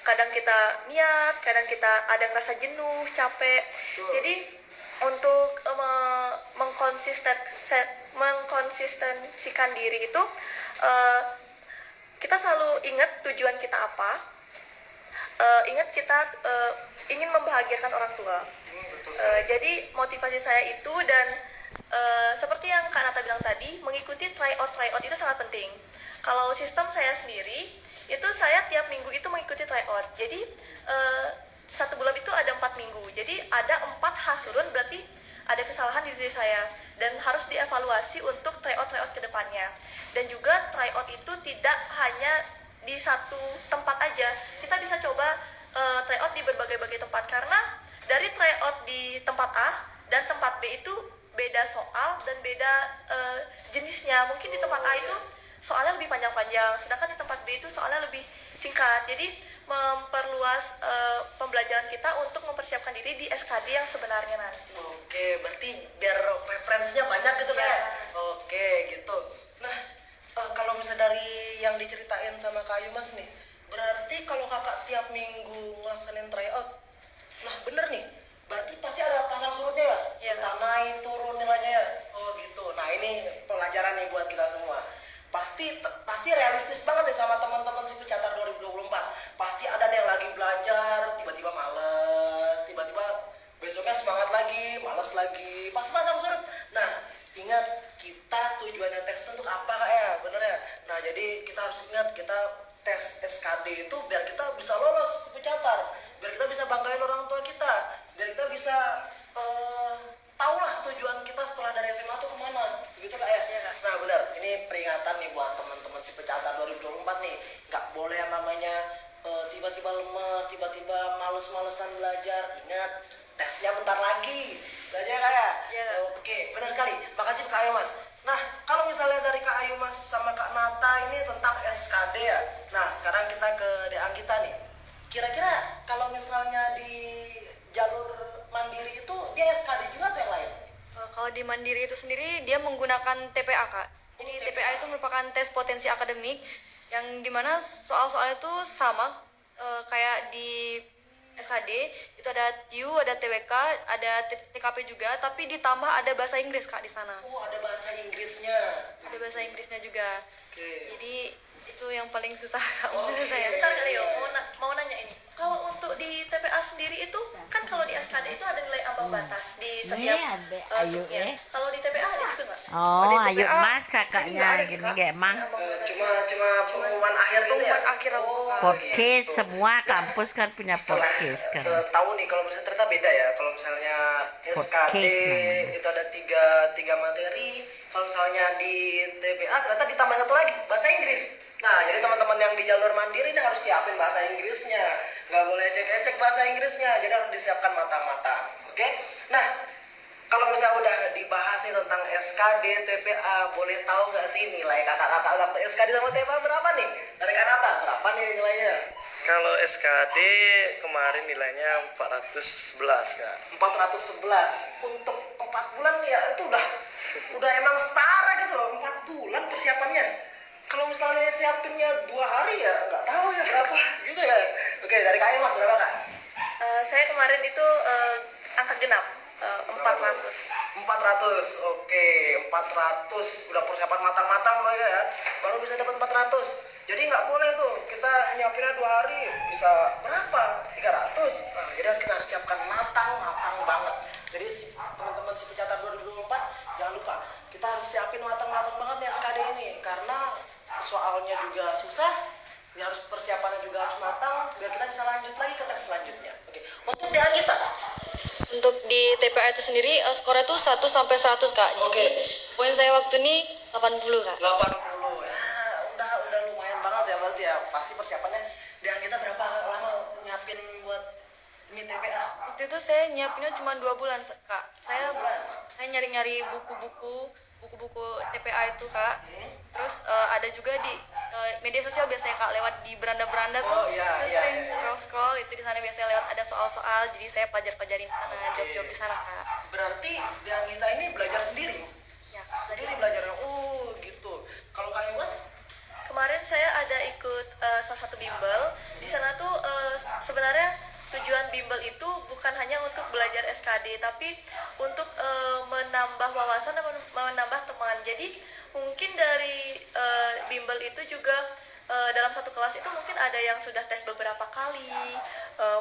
kadang kita niat, kadang kita ada ngerasa jenuh, capek. Jadi untuk mengkonsistensikan diri itu kita selalu ingat tujuan kita apa. Ingat kita ingin membahagiakan orang tua. Jadi motivasi saya itu dan seperti yang Kak Nata bilang tadi, mengikuti tryout itu sangat penting. Kalau sistem saya sendiri, itu saya tiap minggu itu mengikuti tryout. Jadi satu bulan itu ada 4 minggu. Jadi ada 4 hasilun, berarti ada kesalahan di diri saya dan harus dievaluasi untuk tryout ke depannya. Dan juga tryout itu tidak hanya di satu tempat aja. Kita bisa coba tryout di berbagai tempat, karena dari tryout di tempat A dan tempat B itu beda soal dan beda jenisnya. Mungkin di tempat A itu soalnya lebih panjang-panjang, sedangkan di tempat B itu soalnya lebih singkat. Jadi memperluas pembelajaran kita untuk mempersiapkan diri di SKD yang sebenarnya nanti. Oke, berarti biar referensinya banyak gitu kan? Oke, gitu. Nah, kalau misalnya dari yang diceritain sama Kak Ayu Mas nih, berarti kalau kakak tiap minggu ngelaksanain tryout, nah bener nih, berarti pasti ada pasang surutnya ya? Iya. Entah naik, turun nilainya ya? Oh gitu. Nah ini pelajaran nih buat kita semua. Pasti realistis banget nih sama teman-teman si Pecatar 2024. Pasti ada nih yang lagi belajar, tiba-tiba males, tiba-tiba besoknya semangat lagi, males lagi, pasti pasang surut. Nah, ingat kita tujuannya tes itu untuk apa Kak ya? Bener ya? Nah, jadi kita harus ingat kita tes SKD itu biar kita bisa lolos si Pecatar, biar kita bisa banggain orang tua kita, biar kita bisa tahu lah tujuan kita setelah dari SMA tuh kemana, begitu Kak ya? Iya, Kak. Nah benar, ini peringatan nih buat teman-teman si Pecatar 2024 nih, nggak boleh yang namanya tiba-tiba lemes, tiba-tiba males-malesan belajar. Ingat, tesnya bentar lagi, belajar Kak ya? Iya, Kak. Oke, benar sekali, makasih Kak Ayu Mas. Nah, kalau misalnya dari Kak Ayu Mas sama Kak Nata ini tentang SKD ya. Nah, sekarang kita ke Deang kita nih. Kira-kira kalau misalnya di jalur mandiri itu dia SKD juga atau yang lain? Kalau di Mandiri itu sendiri dia menggunakan TPA, Kak. Jadi TPA itu merupakan tes potensi akademik yang dimana soal-soalnya itu sama kayak di SKD itu ada TU, ada TWK, ada TKP juga, tapi ditambah ada bahasa Inggris Kak di sana. Oh, ada bahasa Inggrisnya. Ada bahasa Inggrisnya juga. Oke. Jadi itu yang paling susah Kak Oke. menurut saya. Bentar Kak Rio, mau nanya ini. Kalau untuk di TPA sendiri itu kan kalau di SKD itu ada nilai ambang batas di setiap subnya. Kalau di TPA ada juga nggak? Oh, Di Ayu TPA Mas kakaknya gini kayak emang Cuma pengumuman akhir gitu ya? Pengumuman akhir langsung, Kak. podcast semua kampus kan punya podcast kan. Tahu nih kalau misalnya ternyata beda ya. Kalau misalnya SKD Podcast namanya. itu ada tiga materi. Kalau misalnya di TPA ternyata ditambah satu lagi bahasa Inggris. Nah, jadi teman-teman yang di jalur mandiri ini harus siapin bahasa Inggrisnya. Nggak boleh ecek-ecek bahasa Inggrisnya. Jadi harus disiapkan matang-matang. Oke? Nah, kalau misalnya udah dibahas nih tentang SKD, TPA, boleh tahu nggak sih nilai kakak-kakak waktu SKD sama TPA berapa nih? Dari Kak Nata, berapa nih nilainya? Kalau SKD kemarin nilainya 411 Kak. 411 untuk 4 bulan ya itu udah emang setara gitu loh, 4 bulan persiapannya. Kalau misalnya siapinnya 2 hari ya nggak tahu ya berapa gitu ya. Oke, dari Kak Mas berapa Kak? Saya kemarin itu angka genap 400. 400, oke, 400 udah persiapan matang-matang loh ya, baru bisa dapat 400. Jadi nggak boleh tuh kita nyiapinnya 2 hari bisa berapa? 300. Nah, jadi kita harus siapkan matang banget. Jadi teman-teman si Pecatar 2024 jangan lupa kita harus siapin matang banget nih SKD ini, karena soalnya juga susah. Ya harus persiapannya juga harus matang biar kita bisa lanjut lagi ke tes selanjutnya. Oke. Untuk dia kita Untuk di TPA itu sendiri skornya tuh 1 sampai 100 Kak. Jadi Oke. poin saya waktu ini 80 Kak. 80 ya, udah lumayan banget ya berarti ya. Pasti persiapannya. Dan kita berapa lama nyiapin buat ini TPA? Waktu itu saya nyiapinnya cuma 2 bulan Kak. Saya nyari-nyari buku-buku TPA itu Kak. Terus ada juga di media sosial biasanya Kak, lewat di beranda-beranda tuh. Oh, iya, Saya iya, sering iya. scroll itu di sana biasanya lewat ada soal-soal. Jadi saya pelajarin di sana, job-job di sana Kak. Berarti yang kita ini belajar sendiri. Ya, Sendiri belajarnya. Oh gitu. Kalau kayak Mas? kemarin saya ada ikut salah satu bimbel. Di sana tuh sebenarnya tujuan bimbel itu bukan hanya untuk belajar SKD, tapi untuk menambah wawasan dan menambah teman. Jadi mungkin dari bimbel itu juga dalam satu kelas itu mungkin ada yang sudah tes beberapa kali,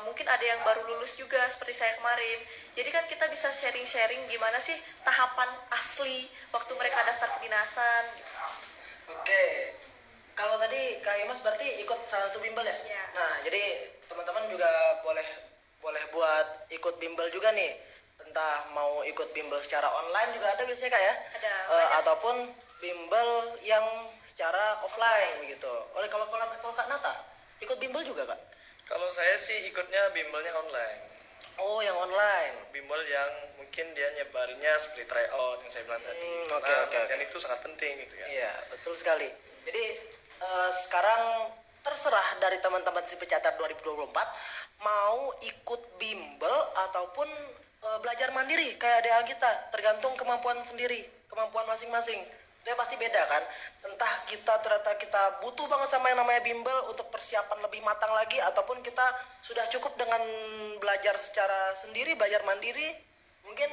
mungkin ada yang baru lulus juga seperti saya kemarin. Jadi kan kita bisa sharing-sharing gimana sih tahapan asli waktu mereka daftar kedinasan gitu. Oke, kalau tadi Kak Imas berarti ikut salah satu bimbel ya? Iya. Nah, jadi teman-teman juga boleh buat ikut bimbel juga nih. Entah mau ikut bimbel secara online juga ada biasanya Kak ya? Ada, banyak. Ataupun bimbel yang secara offline gitu. Kalau Kak Nata ikut bimbel juga Kak? Kalau saya sih ikutnya bimbelnya online. Oh, yang online. Bimbel yang mungkin dia nyebarinnya seperti tryout yang saya bilang tadi. oke, Karena oke, latihan oke. itu sangat penting gitu ya. Iya, betul sekali. Jadi sekarang terserah dari teman-teman si Pecatur 2024 mau ikut bimbel ataupun belajar mandiri kayak DA kita, tergantung kemampuan sendiri, kemampuan masing-masing. Itu pasti beda kan. Entah ternyata kita butuh banget sama yang namanya bimbel untuk persiapan lebih matang lagi, ataupun kita sudah cukup dengan belajar secara sendiri, belajar mandiri. Mungkin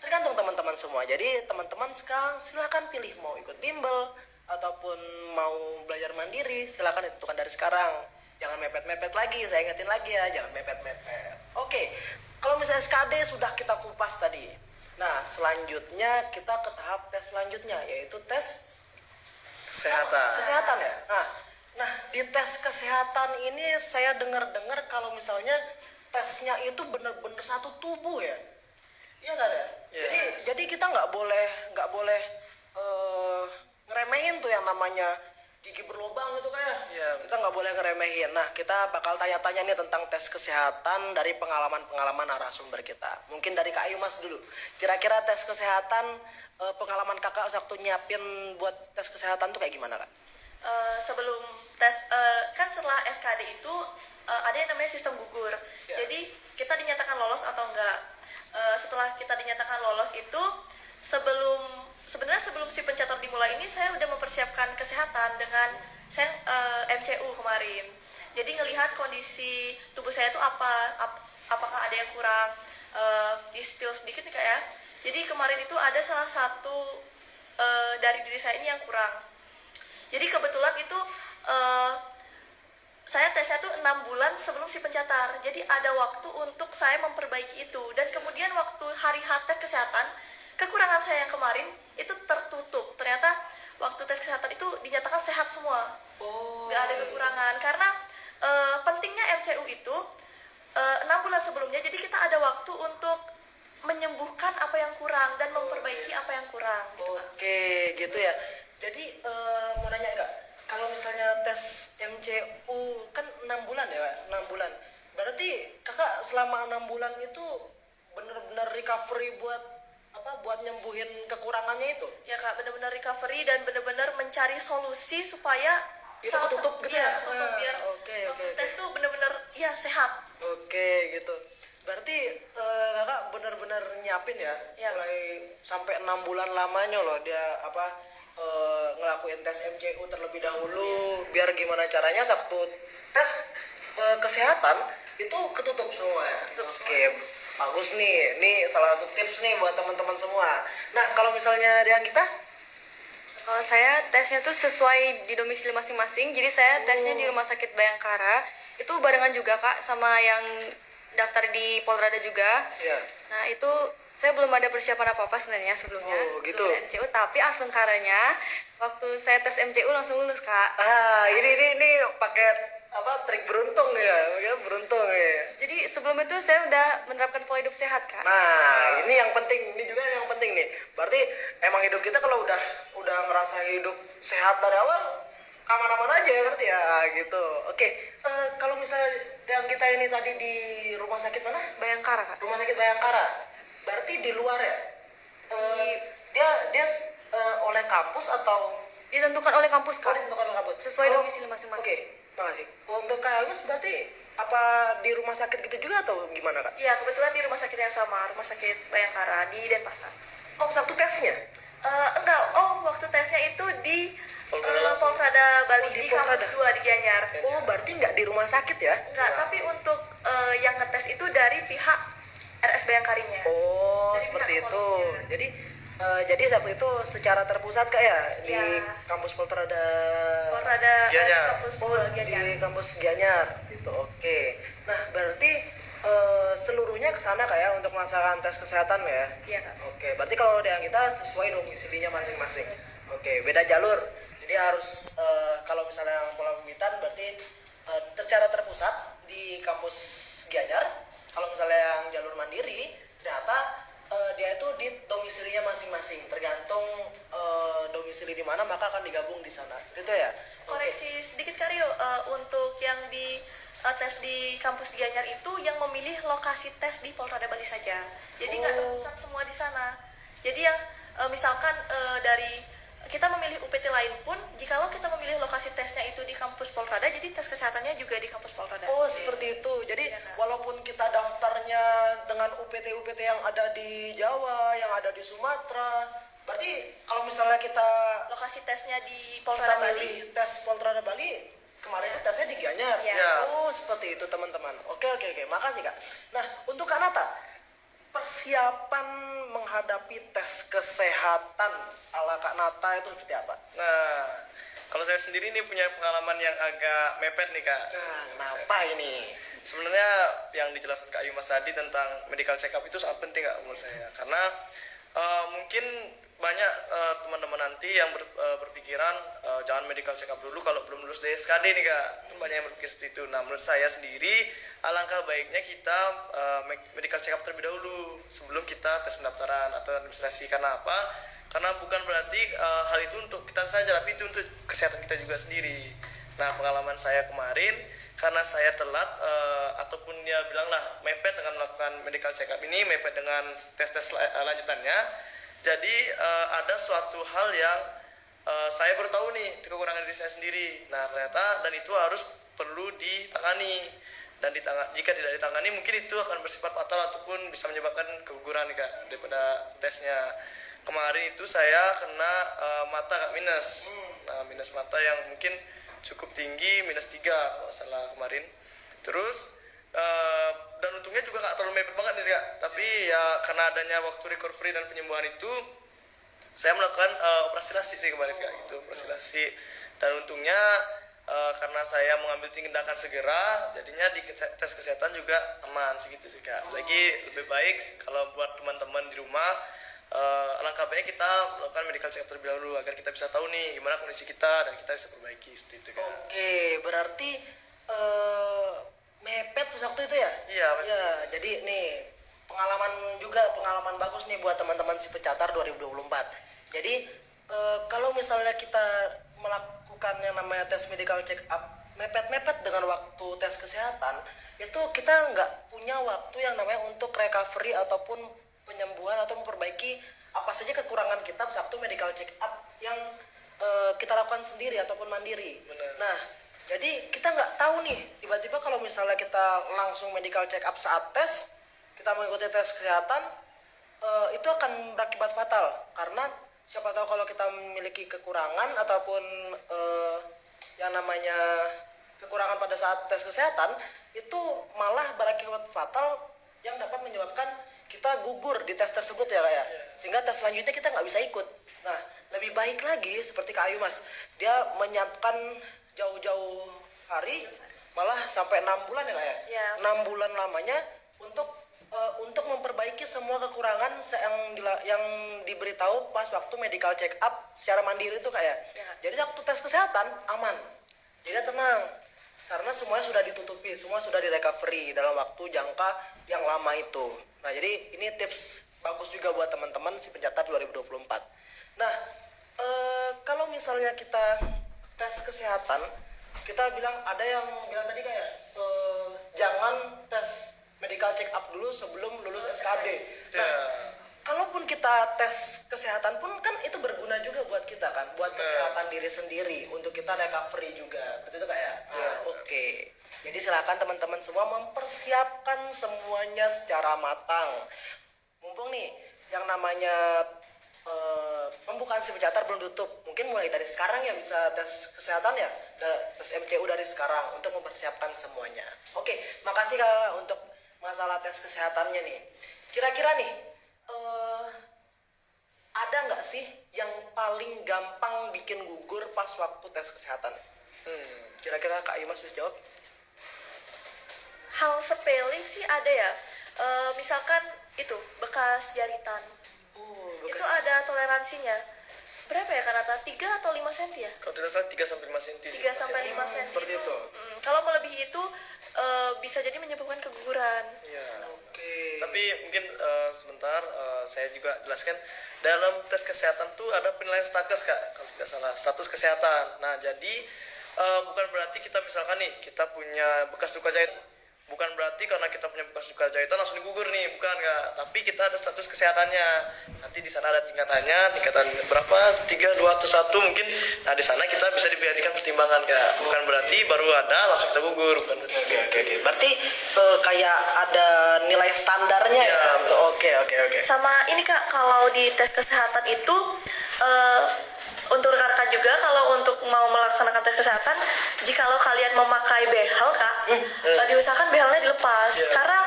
tergantung teman-teman semua. Jadi teman-teman sekarang silahkan pilih mau ikut bimbel ataupun mau belajar mandiri, silahkan ditentukan dari sekarang. Jangan mepet-mepet lagi, saya ingetin lagi ya, jangan mepet-mepet. Oke, kalau misalnya SKD sudah kita kupas tadi. Nah, selanjutnya kita ke tahap tes selanjutnya, yaitu tes kesehatan ya. Nah, di tes kesehatan ini saya dengar-dengar kalau misalnya tesnya itu benar-benar satu tubuh ya. Iya nggak ada? Iya. Jadi kita nggak boleh ngeremehin tuh yang namanya gigi berlubang gitu kayak. Iya. Kita nggak boleh ngeremehin. Nah, kita bakal tanya-tanya nih tentang tes kesehatan dari pengalaman-pengalaman narasumber kita. Mungkin dari Kak Ayu Mas dulu. Kira-kira tes kesehatan pengalaman kakak waktu nyiapin buat tes kesehatan tuh kayak gimana Kak? Sebelum tes kan setelah SKD itu ada yang namanya sistem gugur. Ya. Jadi kita dinyatakan lolos atau enggak. Setelah kita dinyatakan lolos itu sebenarnya sebelum si pencatat dimulai ini saya udah mempersiapkan kesehatan dengan saya MCU kemarin. Jadi ngelihat kondisi tubuh saya itu apakah ada yang kurang, di spill sedikit nih Kak ya. Jadi kemarin itu ada salah satu dari diri saya ini yang kurang. Jadi kebetulan itu saya tesnya tuh 6 bulan sebelum si pencatar. Jadi ada waktu untuk saya memperbaiki itu. Dan kemudian waktu hari H tes kesehatan, kekurangan saya yang kemarin itu tertutup. Ternyata waktu tes kesehatan itu dinyatakan sehat semua. Nggak ada kekurangan. Karena pentingnya MCU itu 6 bulan sebelumnya. Jadi kita ada waktu untuk menyembuhkan apa yang kurang dan memperbaiki apa yang kurang. Gitu, Kak. Oke, gitu ya. Jadi mau nanya enggak, kalau misalnya tes MCU kan 6 bulan ya, Pak? 6 bulan. Berarti kakak selama 6 bulan itu bener-bener recovery buat nyembuhin kekurangannya itu? Ya Kak, benar-benar recovery dan benar-benar mencari solusi supaya Itu ketutup gitu ya? ketutup biar Oke, waktu oke, tes oke. tuh benar-benar ya sehat. Oke, gitu. Berarti kakak bener-bener nyiapin ya, Ya. mulai sampai 6 bulan lamanya loh dia ngelakuin tes MCU terlebih dahulu, biar gimana caranya waktu tes kesehatan itu ketutup semua ya. Oke, bagus nih. Ini salah satu tips nih buat teman-teman semua. Nah, kalau misalnya dia kita Kalau saya tesnya tuh sesuai di domisili masing-masing, jadi saya tesnya di Rumah Sakit Bayangkara. Itu barengan juga Kak sama yang daftar di Polrada juga. ya. Nah itu saya belum ada persiapan apa-apa sebenarnya sebelumnya. Oh, gitu. Belum ada MCU, tapi Aslengkaranya waktu saya tes MCU langsung lulus Kak. Ini pakai trik beruntung ya beruntung ya. Jadi sebelum itu saya udah menerapkan pola hidup sehat Kak. Nah, ini yang penting, ini juga yang penting nih. Berarti emang hidup kita kalau udah ngerasa hidup sehat dari awal, aman-aman aja ya berarti ya gitu. Oke, kalau misalnya yang kita ini tadi di rumah sakit mana? Bayangkara Kak. Rumah sakit Bayangkara. Berarti di luar ya? Dia oleh kampus atau Ditentukan oleh kampus Kak. ditentukan oleh kampus? Sesuai domisili masing-masing. Oke, makasih. Untuk Kak Agus berarti apa di rumah sakit gitu juga atau gimana Kak? Ya kebetulan di rumah sakit yang sama, Rumah Sakit Bayangkara di Denpasar. Oh, satu tesnya? Enggak, waktu tesnya itu di Poltrada Bali Oh, di di kampus Poltrada. 2 di Gianyar. Oh, berarti nggak di rumah sakit ya? Enggak, tapi untuk yang ngetes itu dari pihak RS Bayangkarinya. Oh, Dari seperti pihak itu. kepolisian. Jadi waktu itu secara terpusat kak ya di Iya. kampus Poltrada. Poltrada Gianyar. kampus Oh, 2 Gianyar. di kampus Gianyar gitu. Oke. Nah, berarti seluruhnya ke sana kak ya untuk melaksanakan tes kesehatan ya? Iya, Kak. Oke, berarti kalau yang kita sesuai domisilinya masing-masing. Oke, beda jalur. Jadi harus kalau misalnya yang Pulau Bumitan berarti secara terpusat di kampus Gianyar. Kalau misalnya yang jalur mandiri, ternyata dia itu di domisilinya masing-masing. Tergantung domisili di mana maka akan digabung di sana. Gitu ya? Oke. Koreksi sedikit Karyo, untuk yang di tes di kampus Gianyar itu yang memilih lokasi tes di Poltrada Bali saja. Jadi nggak terpusat semua di sana. Jadi yang misalkan dari kita memilih UPT lain pun, jikalau kita memilih lokasi tesnya itu di kampus Poltrada, jadi tes kesehatannya juga di kampus Poltrada. Oh, seperti itu. Jadi Iya, Kak. walaupun kita daftarnya dengan UPT-UPT yang ada di Jawa, yang ada di Sumatera, berarti kalau misalnya kita Lokasi tesnya di kita Poltrada Bali. milih tes Poltrada Bali, kemarin itu tesnya di Gianyar. Iya. Oh, seperti itu teman-teman. Oke. Makasih Kak. Nah, untuk Kak Nata, persiapan menghadapi tes kesehatan ala Kak Nata itu seperti apa? Nah, kalau saya sendiri nih punya pengalaman yang agak mepet nih kak. Nah, kenapa ini? Sebenarnya yang dijelaskan Kak Ayu Mas tadi tentang medical check up itu sangat penting kak menurut saya, karena mungkin banyak teman-teman nanti yang berpikiran jangan medical check up dulu kalau belum lulus dari SKD nih kak. Itu banyak yang berpikir seperti itu. Nah, menurut saya sendiri alangkah baiknya kita medical check up terlebih dahulu sebelum kita tes pendaftaran atau administrasi. Karena apa? Karena bukan berarti hal itu untuk kita saja, tapi itu untuk kesehatan kita juga sendiri. Nah, pengalaman saya kemarin, karena saya telat ataupun dia bilanglah mepet dengan melakukan medical check up ini, mepet dengan tes-tes lanjutannya. Jadi ada suatu hal yang saya baru tahu nih kekurangan diri saya sendiri. Nah, ternyata dan itu harus perlu ditangani. Dan jika tidak ditangani mungkin itu akan bersifat fatal ataupun bisa menyebabkan keguguran nih kak daripada tesnya. Kemarin itu saya kena mata kak minus. Nah, minus mata yang mungkin cukup tinggi, -3 kalau nggak salah kemarin. Terus dan untungnya juga nggak terlalu mepet banget nih kak, tapi ya karena adanya waktu recovery dan penyembuhan itu saya melakukan operasi lasik sih kemarin kak, gitu, operasi lasik. Dan untungnya karena saya mengambil tindakan segera, jadinya di tes kesehatan juga aman segitu sih kak. Lagi lebih baik kalau buat teman-teman di rumah, alangkah baiknya kita melakukan medical check up terlebih dahulu agar kita bisa tahu nih gimana kondisi kita dan kita bisa perbaiki seperti itu kak. Oke, berarti mepet pas waktu itu ya? Iya, betul. Ya, jadi nih pengalaman bagus nih buat teman-teman si Pecatar 2024. Jadi kalau misalnya kita melakukan yang namanya tes medical check up mepet-mepet dengan waktu tes kesehatan, itu kita nggak punya waktu yang namanya untuk recovery ataupun penyembuhan atau memperbaiki apa saja kekurangan kita waktu medical check up yang kita lakukan sendiri ataupun mandiri. Benar. Nah, jadi kita nggak tahu nih tiba-tiba kalau misalnya kita langsung medical check up saat tes, kita mengikuti tes kesehatan, itu akan berakibat fatal karena siapa tahu kalau kita memiliki kekurangan ataupun yang namanya kekurangan pada saat tes kesehatan itu malah berakibat fatal yang dapat menyebabkan kita gugur di tes tersebut ya kak ya, sehingga tes selanjutnya kita nggak bisa ikut. Nah, lebih baik lagi seperti Kak Ayu Mas, dia menyiapkan jauh-jauh hari, malah sampai 6 bulan ya kak ya, Iya. 6 bulan lamanya untuk memperbaiki semua kekurangan yang diberitahu pas waktu medical check up secara mandiri itu kak ya. Ya. Jadi waktu tes kesehatan aman, jadi tenang karena semuanya sudah ditutupi, semua sudah di-recovery dalam waktu jangka yang lama itu. Nah, jadi ini tips bagus juga buat teman-teman si Pencatat 2024. Nah, kalau misalnya kita tes kesehatan, kita bilang ada yang bilang tadi kayak jangan tes medical check up dulu sebelum lulus SKD. Nah, kalaupun kita tes kesehatan pun kan itu berguna juga buat kita kan, buat kesehatan diri sendiri, untuk kita recovery juga, betul kak ya? Oke. Jadi silakan teman-teman semua mempersiapkan semuanya secara matang. Mumpung nih yang namanya Pembukaan si pencatat belum tutup. Mungkin mulai dari sekarang ya bisa tes kesehatan ya, tes MCU dari sekarang untuk mempersiapkan semuanya. Oke, makasih Kak untuk masalah tes kesehatannya nih. Kira-kira nih, ada nggak sih yang paling gampang bikin gugur pas waktu tes kesehatan? Kira-kira Kak Ayu Mas bisa jawab? Hal sepele sih ada ya. Misalkan itu bekas jaritan. Itu ada toleransinya. Berapa ya Kanata? 3 atau 5 cm ya? Kalau tidak salah 3 sampai 5 cm sih. 3 sampai 5 cm seperti itu. Kalau melebihi itu bisa jadi menyebabkan keguguran. Iya. Oke. Tapi mungkin sebentar saya juga jelaskan dalam tes kesehatan tuh ada penilaian status Kak, kalau tidak salah status kesehatan. Nah jadi bukan berarti kita misalkan nih kita punya bekas luka jahit, bukan berarti karena kita punya bekas luka jahitan langsung digugur nih, bukan Kak. Tapi kita ada status kesehatannya. Nanti di sana ada tingkatannya, tingkatan berapa, 3, 2, atau 1 mungkin. Nah di sana kita bisa dijadikan pertimbangan Kak. Bukan berarti baru ada langsung kita gugur, bukan berarti. Oke. Berarti kayak ada nilai standarnya ya? Oke. Sama ini Kak, kalau di tes kesehatan itu untuk rekan-rekan juga kalau untuk mau melaksanakan tes kesehatan, jikalau kalian memakai behel Kak, diusahakan behelnya dilepas karena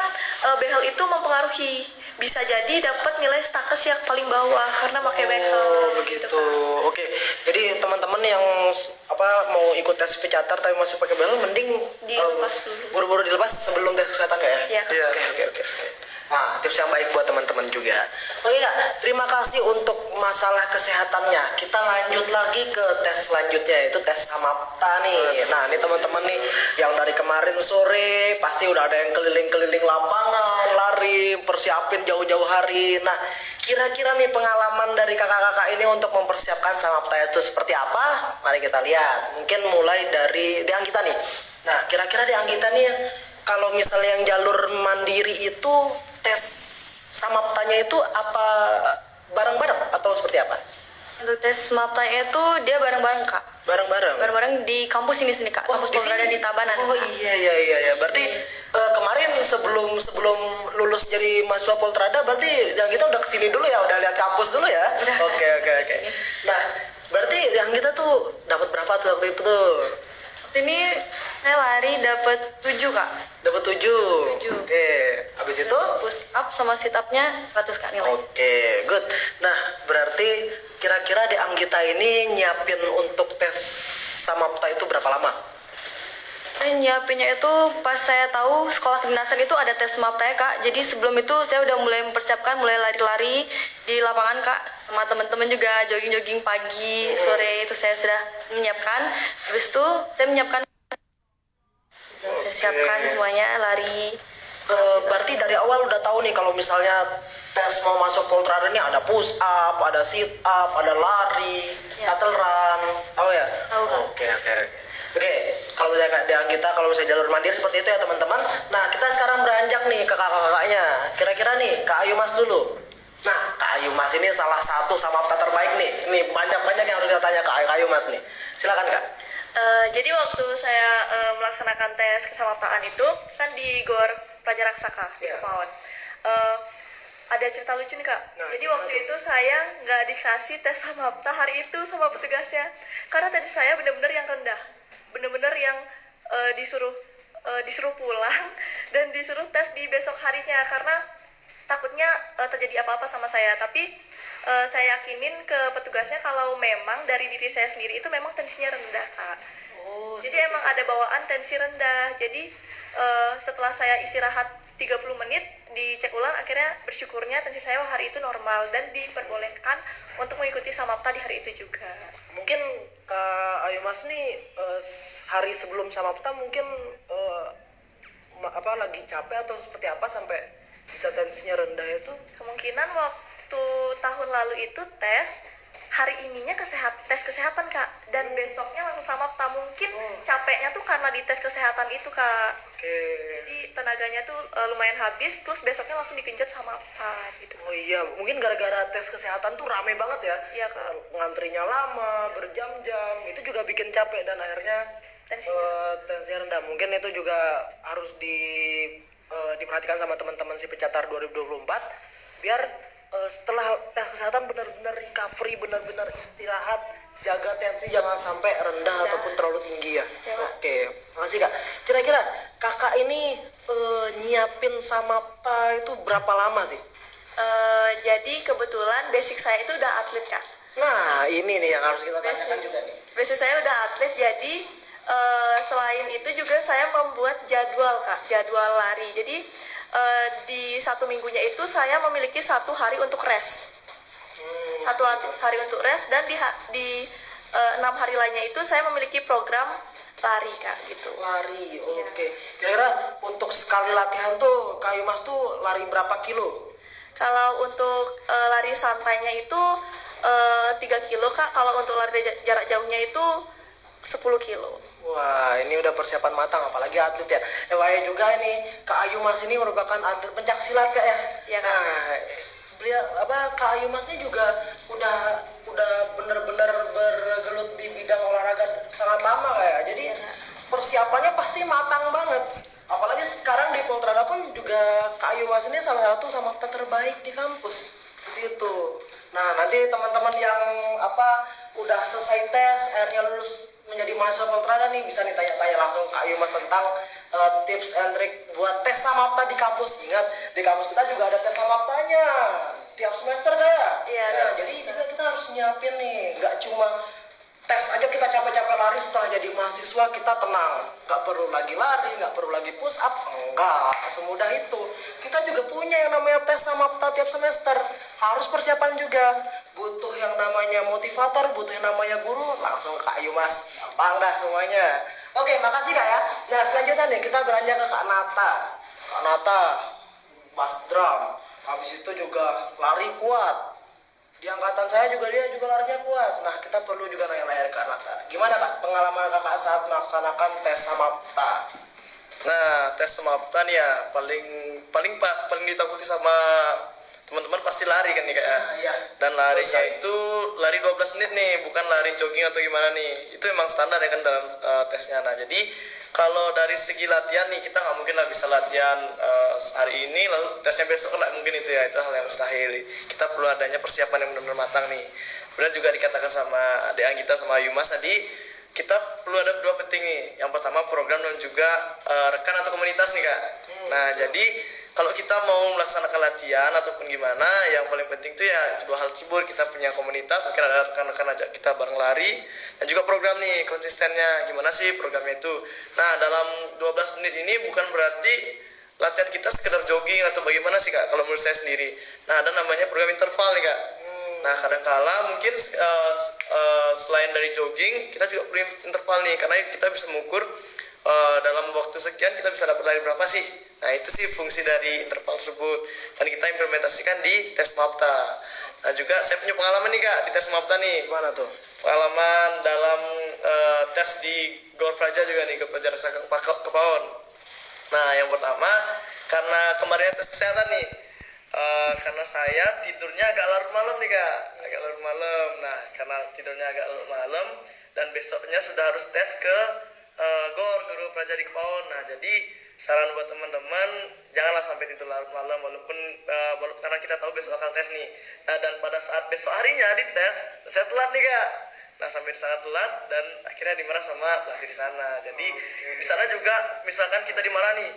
behel itu mempengaruhi, bisa jadi dapat nilai status yang paling bawah karena pakai behel. Begitu. Kak. Oke. Jadi teman-teman yang mau ikut tes psikiater tapi masih pakai behel, mending Dilepas dulu. Buru-buru dilepas sebelum tes kesehatan Kak ya? Iya, Kak. Iya. Oke. Nah, tips yang baik buat teman-teman juga. Oke Kak, terima kasih untuk masalah kesehatannya. Kita lanjut lagi ke tes selanjutnya, yaitu tes Samapta nih. Nah, ini teman-teman nih yang dari kemarin sore pasti udah ada yang keliling-keliling lapangan, lari, persiapin jauh-jauh hari. Nah, kira-kira nih pengalaman dari kakak-kakak ini untuk mempersiapkan Samapta itu seperti apa? Mari kita lihat. Mungkin mulai dari Anggita nih. Nah, kira-kira Anggita nih, kalau misalnya yang jalur mandiri itu tes Samaptanya itu apa bareng-bareng atau seperti apa? Untuk tes Samaptanya itu dia bareng-bareng Kak. Bareng-bareng. Bareng-bareng di kampus ini sini Kak. Kampus Polrada di Tabanan. Oh Kak. iya. Berarti kemarin sebelum lulus jadi mahasiswa Poltrada, berarti yang kita udah kesini dulu ya, udah lihat kampus dulu ya. Udah. Oke. Nah, berarti yang kita tuh dapat berapa tuh waktu itu tuh? Waktu ini saya lari dapat 7 Kak. Dapat 7. 7. Oke. Habis itu? Push up sama sit upnya 100 Kak nilai. Oke, good. Nah, berarti kira-kira Anggita ini nyiapin untuk tes Samapta itu berapa lama? Saya nyiapinnya itu pas saya tahu sekolah kedinasan itu ada tes Samapta ya Kak. Jadi sebelum itu saya udah mulai mempersiapkan, mulai lari-lari di lapangan Kak. Sama teman-teman juga jogging-jogging pagi, sore itu saya sudah menyiapkan. Habis itu saya menyiapkan, saya siapkan semuanya, lari. Berarti dari awal udah tahu nih kalau misalnya tes mau masuk Poltrada ini ada push up, ada sit up, ada lari, shuttle run. Tahu ya? Tahu, Kak. Oke, kalau misalnya Anggita, kalau misalnya jalur mandiri seperti itu ya teman-teman. Nah, kita sekarang beranjak nih ke kakak-kakaknya. Kira-kira nih, Kak Ayu Mas dulu. Nah, Kak Ayu Mas ini salah satu Samapta terbaik nih. Nih banyak-banyak yang harus kita tanya ke Kak Ayu Mas nih. Silakan Kak. Jadi waktu saya melaksanakan tes kesamaptaan itu kan di GOR Prajaraksaka di Kepaon. Ada cerita lucu nih Kak. Nah, Jadi waktu itu saya nggak dikasih tes Samapta hari itu sama petugasnya karena tadi saya benar-benar yang rendah, benar-benar yang disuruh pulang dan disuruh tes di besok harinya karena takutnya terjadi apa-apa sama saya. Tapi saya yakinin ke petugasnya kalau memang dari diri saya sendiri itu memang tensinya rendah Kak. Jadi emang ada bawaan tensi rendah. Jadi setelah saya istirahat 30 menit dicek ulang, akhirnya bersyukurnya tensi saya hari itu normal dan diperbolehkan untuk mengikuti Samapta di hari itu juga. Mungkin Kak Ayu Mas nih hari sebelum Samapta mungkin lagi capek atau seperti apa sampai bisa tensinya rendah itu? Kemungkinan waktu tahun lalu itu tes, hari ininya tes kesehatan Kak, dan besoknya langsung Samapta. Mungkin capeknya tuh karena di tes kesehatan itu Kak. Oke. Jadi tenaganya tuh lumayan habis, terus besoknya langsung digenjot Samapta gitu. Oh iya, mungkin gara-gara tes kesehatan tuh rame banget ya. Iya Kak. Ngantrinya lama, berjam-jam, itu juga bikin capek dan akhirnya tensinya rendah. Mungkin itu juga harus diperhatikan sama teman-teman si Pecatar 2024 biar setelah tes kesehatan benar-benar recovery, benar-benar istirahat, jaga tensi jangan sampai rendah ataupun terlalu tinggi ya. Ya, Pak. Oke, makasih Kak. Kira-kira Kakak ini nyiapin Samapta itu berapa lama sih? Jadi kebetulan basic saya itu udah atlet kak. Nah, ini nih yang harus kita tanyakan Basic, juga nih. basic saya udah atlet, jadi selain itu juga saya membuat jadwal kak, jadwal lari. Jadi di 1 minggunya itu saya memiliki 1 hari untuk rest, 1 hari untuk rest, dan di 6 hari lainnya itu saya memiliki program lari kak gitu. Lari, oke. Kira-kira untuk sekali latihan tuh Kak Yumas tuh lari berapa kilo? Kalau untuk lari santainya itu 3 kilo kak. Kalau untuk lari jarak jauhnya itu 10 kilo. Wah, ini udah persiapan matang, apalagi atlet ya. Wah, juga ini Kak Ayu Mas ini merupakan atlet pencak silat Kak ya. Iya, Kak. Nah, beliau Kak Ayu Mas ini juga udah bener-bener bergelut di bidang olahraga sangat lama Kak ya. Jadi persiapannya pasti matang banget. Apalagi sekarang di Poltrada pun juga Kak Ayu Mas ini salah satu Samapta terbaik di kampus. Seperti itu. Nah, nanti teman-teman yang udah selesai tes, akhirnya lulus menjadi mahasiswa Poltrada nih, bisa nih tanya-tanya langsung Kak Ayu Mas tentang tips and trick buat tes Samapta di kampus. Ingat, di kampus kita juga ada tes Samaptanya tiap semester kayak. Iya, Nah, tiap jadi semester. juga kita harus nyiapin nih, nggak cuma tes aja kita capek-capek lari, setelah jadi mahasiswa kita tenang, nggak perlu lagi lari, nggak perlu lagi push up, enggak semudah itu. Kita juga punya yang namanya tes Samapta tiap semester, harus persiapan juga, butuh yang namanya motivator, butuh yang namanya guru, langsung Kak Ayu Mas, gampang dah semuanya. Oke, makasih Kak ya. Nah, selanjutnya nih kita beranjak ke Kak Nata. Kak Nata bass drum, habis itu juga lari kuat. Di angkatan saya juga dia juga larinya kuat. Nah, kita perlu juga nanya-nanya ke Kak Nata. Gimana Kak pengalaman Kakak saat melaksanakan tes Samapta? Nah, tes Samapta nih ya paling ditakuti sama teman-teman pasti lari kan nih Kak ya. Iya. Dan larinya Betul sekali. itu lari 12 menit nih, bukan lari jogging atau gimana nih. Itu emang standar ya kan dalam tesnya. Nah, jadi kalau dari segi latihan nih kita nggak mungkin lah bisa latihan hari ini lalu tesnya besok, kan nggak mungkin itu ya, itu hal yang mustahil. Kita perlu adanya persiapan yang benar-benar matang nih. Benar juga dikatakan sama adik kita sama Ayu Mas tadi, kita perlu ada 2 penting nih. Yang pertama program dan juga rekan atau komunitas nih Kak. Nah, jadi kalau kita mau melaksanakan latihan ataupun gimana, yang paling penting tuh ya 2 hal tersebut. Kita punya komunitas, mungkin ada rekan-rekan ajak kita bareng lari, dan juga program nih, konsistennya gimana sih programnya itu. Nah, dalam 12 menit ini bukan berarti latihan kita sekedar jogging atau bagaimana sih Kak, kalau menurut saya sendiri. Nah, ada namanya program interval nih Kak. Nah, kadang-kala mungkin selain dari jogging, kita juga perlu interval nih, karena kita bisa mengukur dalam waktu sekian kita bisa dapat lari berapa sih. Nah, itu sih fungsi dari interval tersebut, dan kita implementasikan di tes Samapta. Nah, juga saya punya pengalaman nih Kak di tes Samapta nih. Gimana tuh? Pengalaman dalam tes di Gor Praja juga nih, Gor Praja Rasa Kepaon. Nah, yang pertama karena kemarin tes kesehatan nih, karena saya tidurnya agak larut malam nih Kak, agak larut malam. Nah, karena tidurnya agak larut malam dan besoknya sudah harus tes ke Gor Praja di Kepaon. Nah, jadi saran buat teman-teman, janganlah sampai tidur larut malam walaupun karena kita tahu besok akan tes nih. Nah, dan pada saat besok harinya dites, saya telat nih Kak. Nah, sampai di sana telat dan akhirnya dimarah sama pelatih di sana. Jadi di sana juga misalkan kita dimarah nih,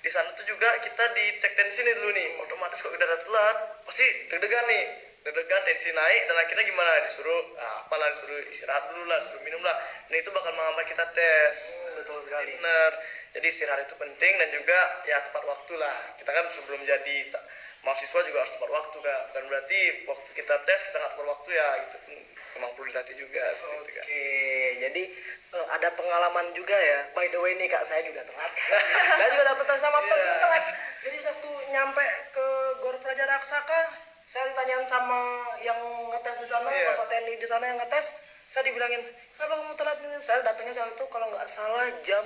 di sana tuh juga kita dicek tensi nih dulu nih. Otomatis kalau kita udah telat pasti deg-degan nih, deg-degan, tensi naik, dan akhirnya gimana, disuruh disuruh istirahat dulu lah, suruh minum lah. Nah, itu bakal menghambat kita tes. Betul sekali. Bener. Jadi istirahat itu penting, dan juga ya tepat waktu lah. Kita kan sebelum jadi mahasiswa juga harus tepat waktu Kak. Bukan berarti waktu kita tes kita nggak tepat waktu ya, gitu memang perlu dilatih juga seperti itu Kak. Oke, jadi ada pengalaman juga ya. By the way nih Kak, saya juga telat. Saya juga dapat tes Samapta juga telat. Jadi waktu nyampe ke Gor Praja Raksaka, saya ditanyain sama yang ngetes di sana, Iya. Bapak TNI di sana yang ngetes, saya dibilangin, kenapa kamu telat ini? Saya datangnya saat itu kalau nggak salah jam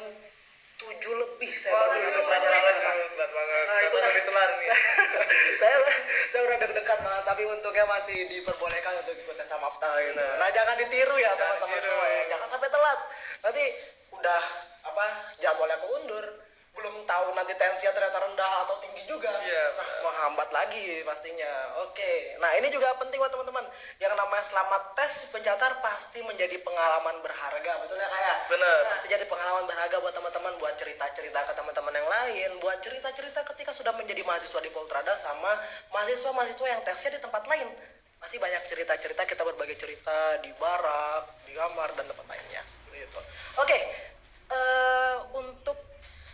7 lebih saya baru itu ke Praja Raksaka. telat banget. Nah, itu lebih telat nih. saya udah deg-degan banget, tapi untungnya masih diperbolehkan untuk ikut tes Samapta gitu. Nah, jangan ditiru ya teman-teman ditiru. semua ya. Jangan sampai telat. Nanti udah jadwalnya keundur, belum tahu tahu nanti tensinya ternyata rendah atau tinggi juga. Iya, Nah, menghambat lagi pastinya. Oke. Nah, ini juga penting buat teman-teman. Yang namanya selama tes pencatat pasti menjadi pengalaman berharga, betul ya kayak? Bener. Pasti jadi pengalaman berharga buat teman-teman, buat cerita-cerita ke teman-teman yang lain, buat cerita-cerita ketika sudah menjadi mahasiswa di Poltrada sama mahasiswa-mahasiswa yang tesnya di tempat lain. Pasti banyak cerita-cerita, kita berbagi cerita di barak, di kamar dan tempat lainnya. Gitu. Oke. Untuk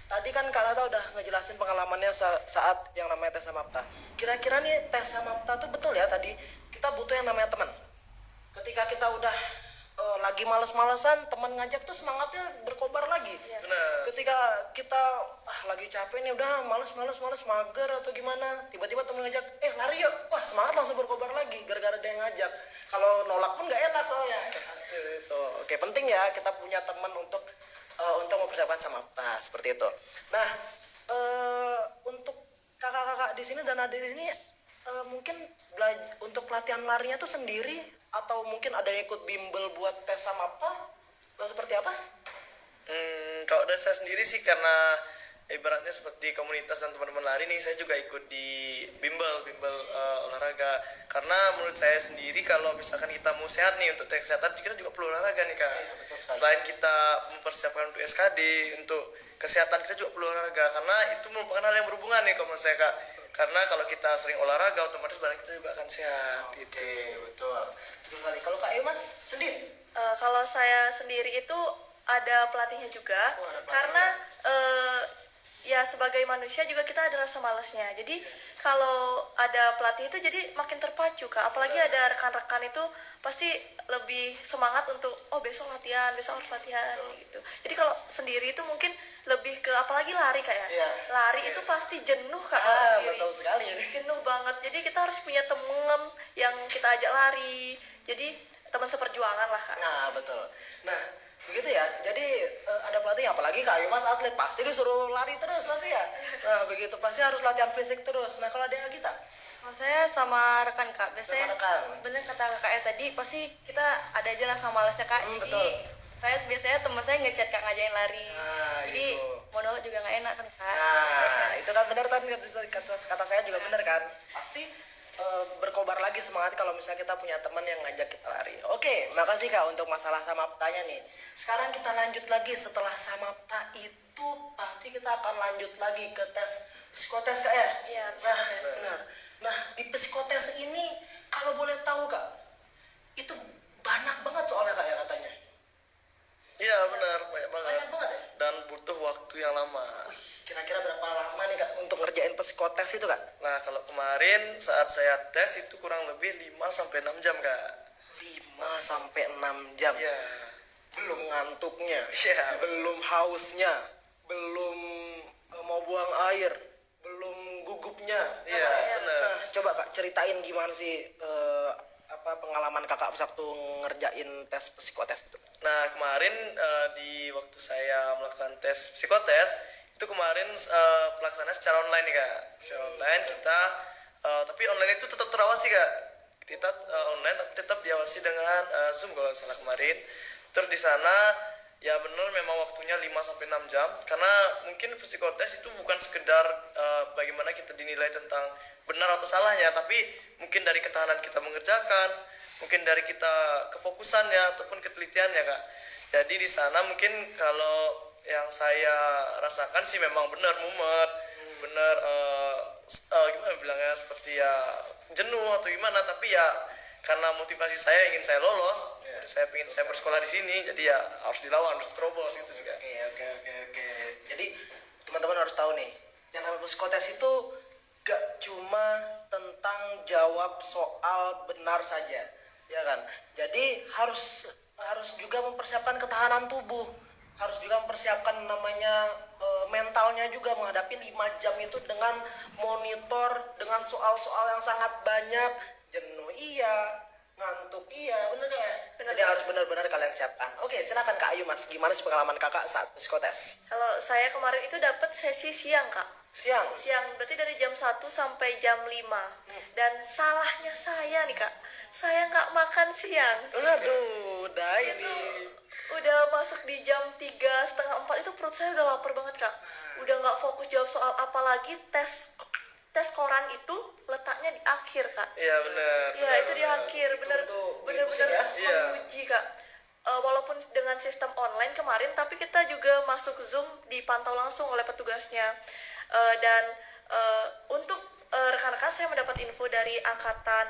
tadi kan Kak Nata udah ngejelasin pengalamannya saat yang namanya tes samapta. Kira-kira nih tes samapta tuh betul ya tadi kita butuh yang namanya teman. Ketika kita udah lagi males-malesan, teman ngajak tuh semangatnya berkobar lagi. Bener. Ketika kita lagi capek nih udah males mager atau gimana, tiba-tiba teman ngajak, lari yuk, wah semangat langsung berkobar lagi gara-gara dia yang ngajak. Kalau nolak pun nggak enak soalnya. Gitu. Oke, penting ya kita punya teman untuk mempersiapkan samapta seperti itu. Nah, untuk kakak-kakak di sini dan adik di sini mungkin untuk pelatihan larinya tuh sendiri atau mungkin ada yang ikut bimbel buat tes samapta atau seperti apa? Kalau dari saya sendiri sih karena ibaratnya seperti komunitas dan teman-teman lari nih, saya juga ikut di bimbel olahraga. Karena menurut saya sendiri kalau misalkan kita mau sehat nih untuk tes kesehatan, kita juga perlu olahraga nih kak. Selain kita mempersiapkan untuk SKD, untuk kesehatan kita juga perlu olahraga karena itu merupakan hal yang berhubungan nih kalau menurut saya kak. Karena kalau kita sering olahraga otomatis badan kita juga akan sehat. Gitu. Betul. Betul sekali. Kalau Kak Emas sendiri? Kalau saya sendiri itu ada pelatihnya juga, Oh, ada pelatihnya. karena ya sebagai manusia juga kita ada rasa malasnya. Jadi kalau ada pelatih itu jadi makin terpacu kak. Apalagi ada rekan-rekan itu pasti lebih semangat untuk besok harus latihan gitu. Jadi kalau sendiri itu mungkin lebih ke apalagi lari kak ya. Iya. Lari itu pasti jenuh kak kalau sendiri. Betul sekali ini. Jenuh banget. Jadi kita harus punya temen yang kita ajak lari. Jadi teman seperjuangan lah kak. Nah, betul. Nah, begitu ya. Jadi ada pelatih, apalagi Kak Ayu Mas atlet pasti disuruh lari terus pasti ya. Nah, begitu pasti harus latihan fisik terus. Nah, kalau ada kita Kalau saya sama rekan kak, biasanya Sama rekan. bener kata kakaknya tadi, pasti kita ada aja rasa malasnya kak. Jadi betul. saya biasanya teman saya ngechat kak ngajain lari. Nah, Jadi gitu. mau nolak juga nggak enak kan kak. Nah, itu kan benar kan kata saya juga benar kan. Pasti berkobar lagi semangat kalau misalnya kita punya teman yang ngajak kita lari. Oke, makasih Kak untuk masalah samaptanya nih. Sekarang kita lanjut lagi setelah samapta itu pasti kita akan lanjut lagi ke tes psikotes Kak ya? Iya, Nah, psikotes. benar. Nah, di psikotes ini kalau boleh tahu Kak, itu banyak banget soalnya Kak ya katanya. Iya benar, banyak banget. Banyak banget ya? Dan butuh waktu yang lama. Wih, kira-kira berapa lama nih Kak untuk ngerjain psikotes itu Kak? Nah, kalau kemarin saat saya tes itu kurang lebih 5 sampai 6 jam, Kak. 5 sampai 6 jam. Iya. Belum ngantuknya, Iya. belum hausnya, belum mau buang air, belum gugupnya. Iya, benar. Nah, coba Kak ceritain gimana sih pengalaman Kakak waktu ngerjain tes psikotes itu. Nah, kemarin di waktu saya melakukan tes psikotes, itu kemarin pelaksanaan secara online nih, Kak. Secara online kita tapi online itu tetap terawasi, Kak. Kita online tapi tetap diawasi dengan Zoom kalau nggak salah kemarin. Terus di sana ya benar memang waktunya 5 sampai 6 jam karena mungkin psikotes itu bukan sekedar bagaimana kita dinilai tentang benar atau salahnya, tapi mungkin dari ketahanan kita mengerjakan, mungkin dari kita kefokusannya ataupun ketelitiannya, Kak. Jadi di sana mungkin kalau yang saya rasakan sih memang benar mumet, benar gimana bilangnya, seperti ya jenuh atau gimana, tapi ya karena motivasi saya ingin saya lolos, saya ingin saya bersekolah di sini, jadi ya harus dilawan, harus terobos gitu sih, Kak. Oke. Jadi teman-teman harus tahu nih, yang namanya psikotes itu gak cuma tentang jawab soal benar saja, ya kan? Jadi harus juga mempersiapkan ketahanan tubuh, harus juga mempersiapkan namanya mentalnya juga menghadapi 5 jam itu dengan monitor, dengan soal-soal yang sangat banyak, jenuh iya, ngantuk. Iya, bener ya. Bener. Jadi harus benar-benar kalian siapkan. Oke, silakan Kak Ayu Mas. Gimana sih pengalaman Kakak saat psikotes? Kalau saya kemarin itu dapat sesi siang, Kak. Siang. Siang, berarti dari jam 1 sampai jam 5. Dan salahnya saya nih, Kak. Saya nggak makan siang. Aduh, udah Itu ini. udah masuk di jam 3:30, 4 itu perut saya udah lapar banget, Kak. Udah nggak fokus jawab soal, apalagi tes koran itu letaknya di akhir, Kak. Iya benar. Iya, itu di akhir, Untuk bener-bener pusing ya? Iya. menguji, Kak. Walaupun dengan sistem online kemarin, tapi kita juga masuk Zoom dipantau langsung oleh petugasnya. Dan untuk rekan-rekan, saya mendapat info dari angkatan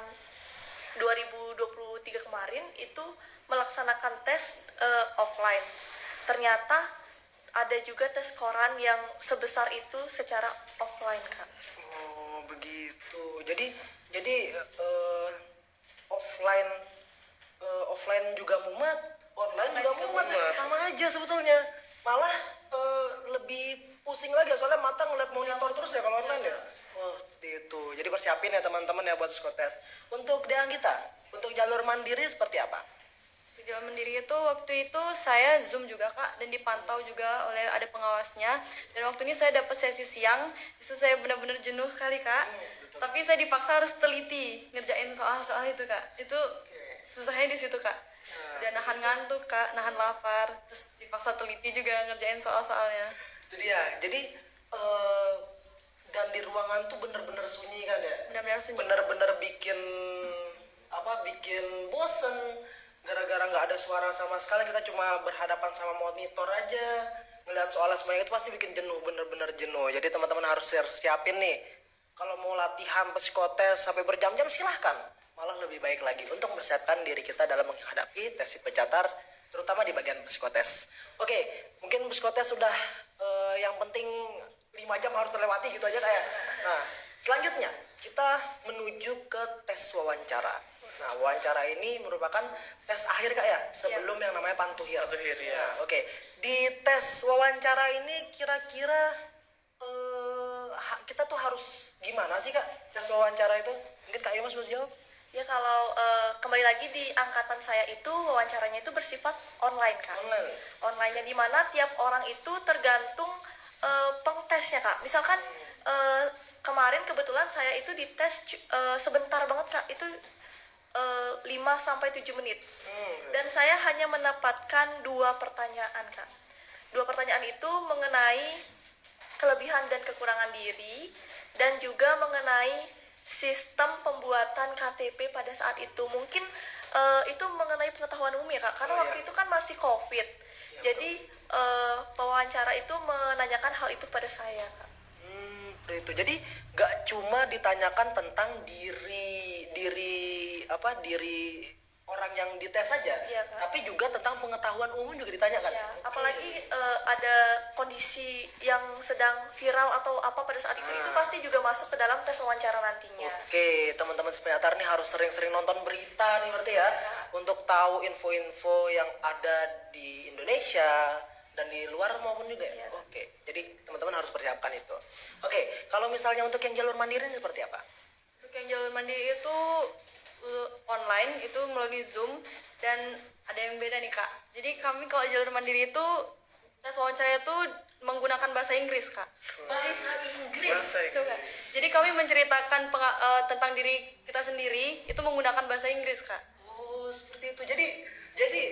2023 kemarin itu melaksanakan tes offline. Ternyata ada juga tes koran yang sebesar itu secara offline, Kak. Oh, begitu. Jadi offline offline juga mumet, online juga mumet. Sama aja sebetulnya. Malah lebih pusing lagi soalnya mata ngeliat monitor terus ya kalau online ya. Oh, itu. Jadi persiapin ya teman-teman ya buat psikotes. Untuk Deang kita, untuk jalur mandiri seperti apa? Tujuan Mandiri itu waktu itu saya Zoom juga Kak, dan dipantau juga oleh ada pengawasnya. Dan waktu ini saya dapat sesi siang, itu saya benar-benar jenuh kali Kak. Tapi saya dipaksa harus teliti ngerjain soal-soal itu Kak. Itu susahnya di situ Kak. Udah nahan ngantuk Kak, nahan lapar, terus dipaksa teliti juga ngerjain soal-soalnya. Itu dia. Jadi dan di ruangan tuh bener-bener sunyi kan ya? Benar-benar sunyi. Bener-bener bikin bosen. Gara-gara nggak ada suara sama sekali, kita cuma berhadapan sama monitor aja, ngeliat soalnya semuanya, itu pasti bikin jenuh, bener-bener jenuh. Jadi teman-teman harus siapin nih, kalau mau latihan psikotes sampai berjam-jam silahkan, malah lebih baik lagi untuk mempersiapkan diri kita dalam menghadapi tes psicocatar, terutama di bagian psikotes. Oke, mungkin psikotes sudah yang penting 5 jam harus terlewati gitu aja kayak. Nah, selanjutnya kita menuju ke tes wawancara. Nah, wawancara ini merupakan tes akhir Kak ya, sebelum yang namanya pantuhir. Pantuhir, ya. Nah, oke. Di tes wawancara ini kira-kira kita tuh harus gimana sih Kak tes wawancara itu? Mungkin Kak Yumas bisa jawab? Ya, kalau kembali lagi di angkatan saya itu wawancaranya itu bersifat online, Kak. Online-nya di mana tiap orang itu tergantung pengtesnya, Kak. Misalkan kemarin kebetulan saya itu dites sebentar banget, Kak. Itu 5-7 menit. Dan saya hanya mendapatkan 2 pertanyaan, Kak. 2 pertanyaan itu mengenai kelebihan dan kekurangan diri, dan juga mengenai sistem pembuatan KTP pada saat itu. Mungkin itu mengenai pengetahuan umum ya Kak, karena waktu itu kan masih COVID. Jadi pewawancara itu menanyakan hal itu pada saya, Kak. Itu. Jadi nggak cuma ditanyakan tentang diri orang yang dites saja, Iya, Kak. tapi juga tentang pengetahuan umum juga ditanyakan. Ya, apalagi ada kondisi yang sedang viral atau apa pada saat itu pasti juga masuk ke dalam tes wawancara nantinya. Oke, teman-teman psikocatar nih harus sering-sering nonton berita nih berarti ya, untuk tahu info-info yang ada di Indonesia dan di luar maupun juga ya. Oke, jadi teman-teman harus persiapkan itu. Oke, kalau misalnya untuk yang jalur mandiri ini seperti apa? Untuk yang jalur mandiri itu online, itu melalui Zoom, dan ada yang beda nih Kak. Jadi kami kalau jalur mandiri itu tes wawancara itu menggunakan bahasa Inggris Kak. Bahasa Inggris. Itu, Kak. Jadi kami menceritakan tentang diri kita sendiri itu menggunakan bahasa Inggris Kak. Oh, seperti itu. Jadi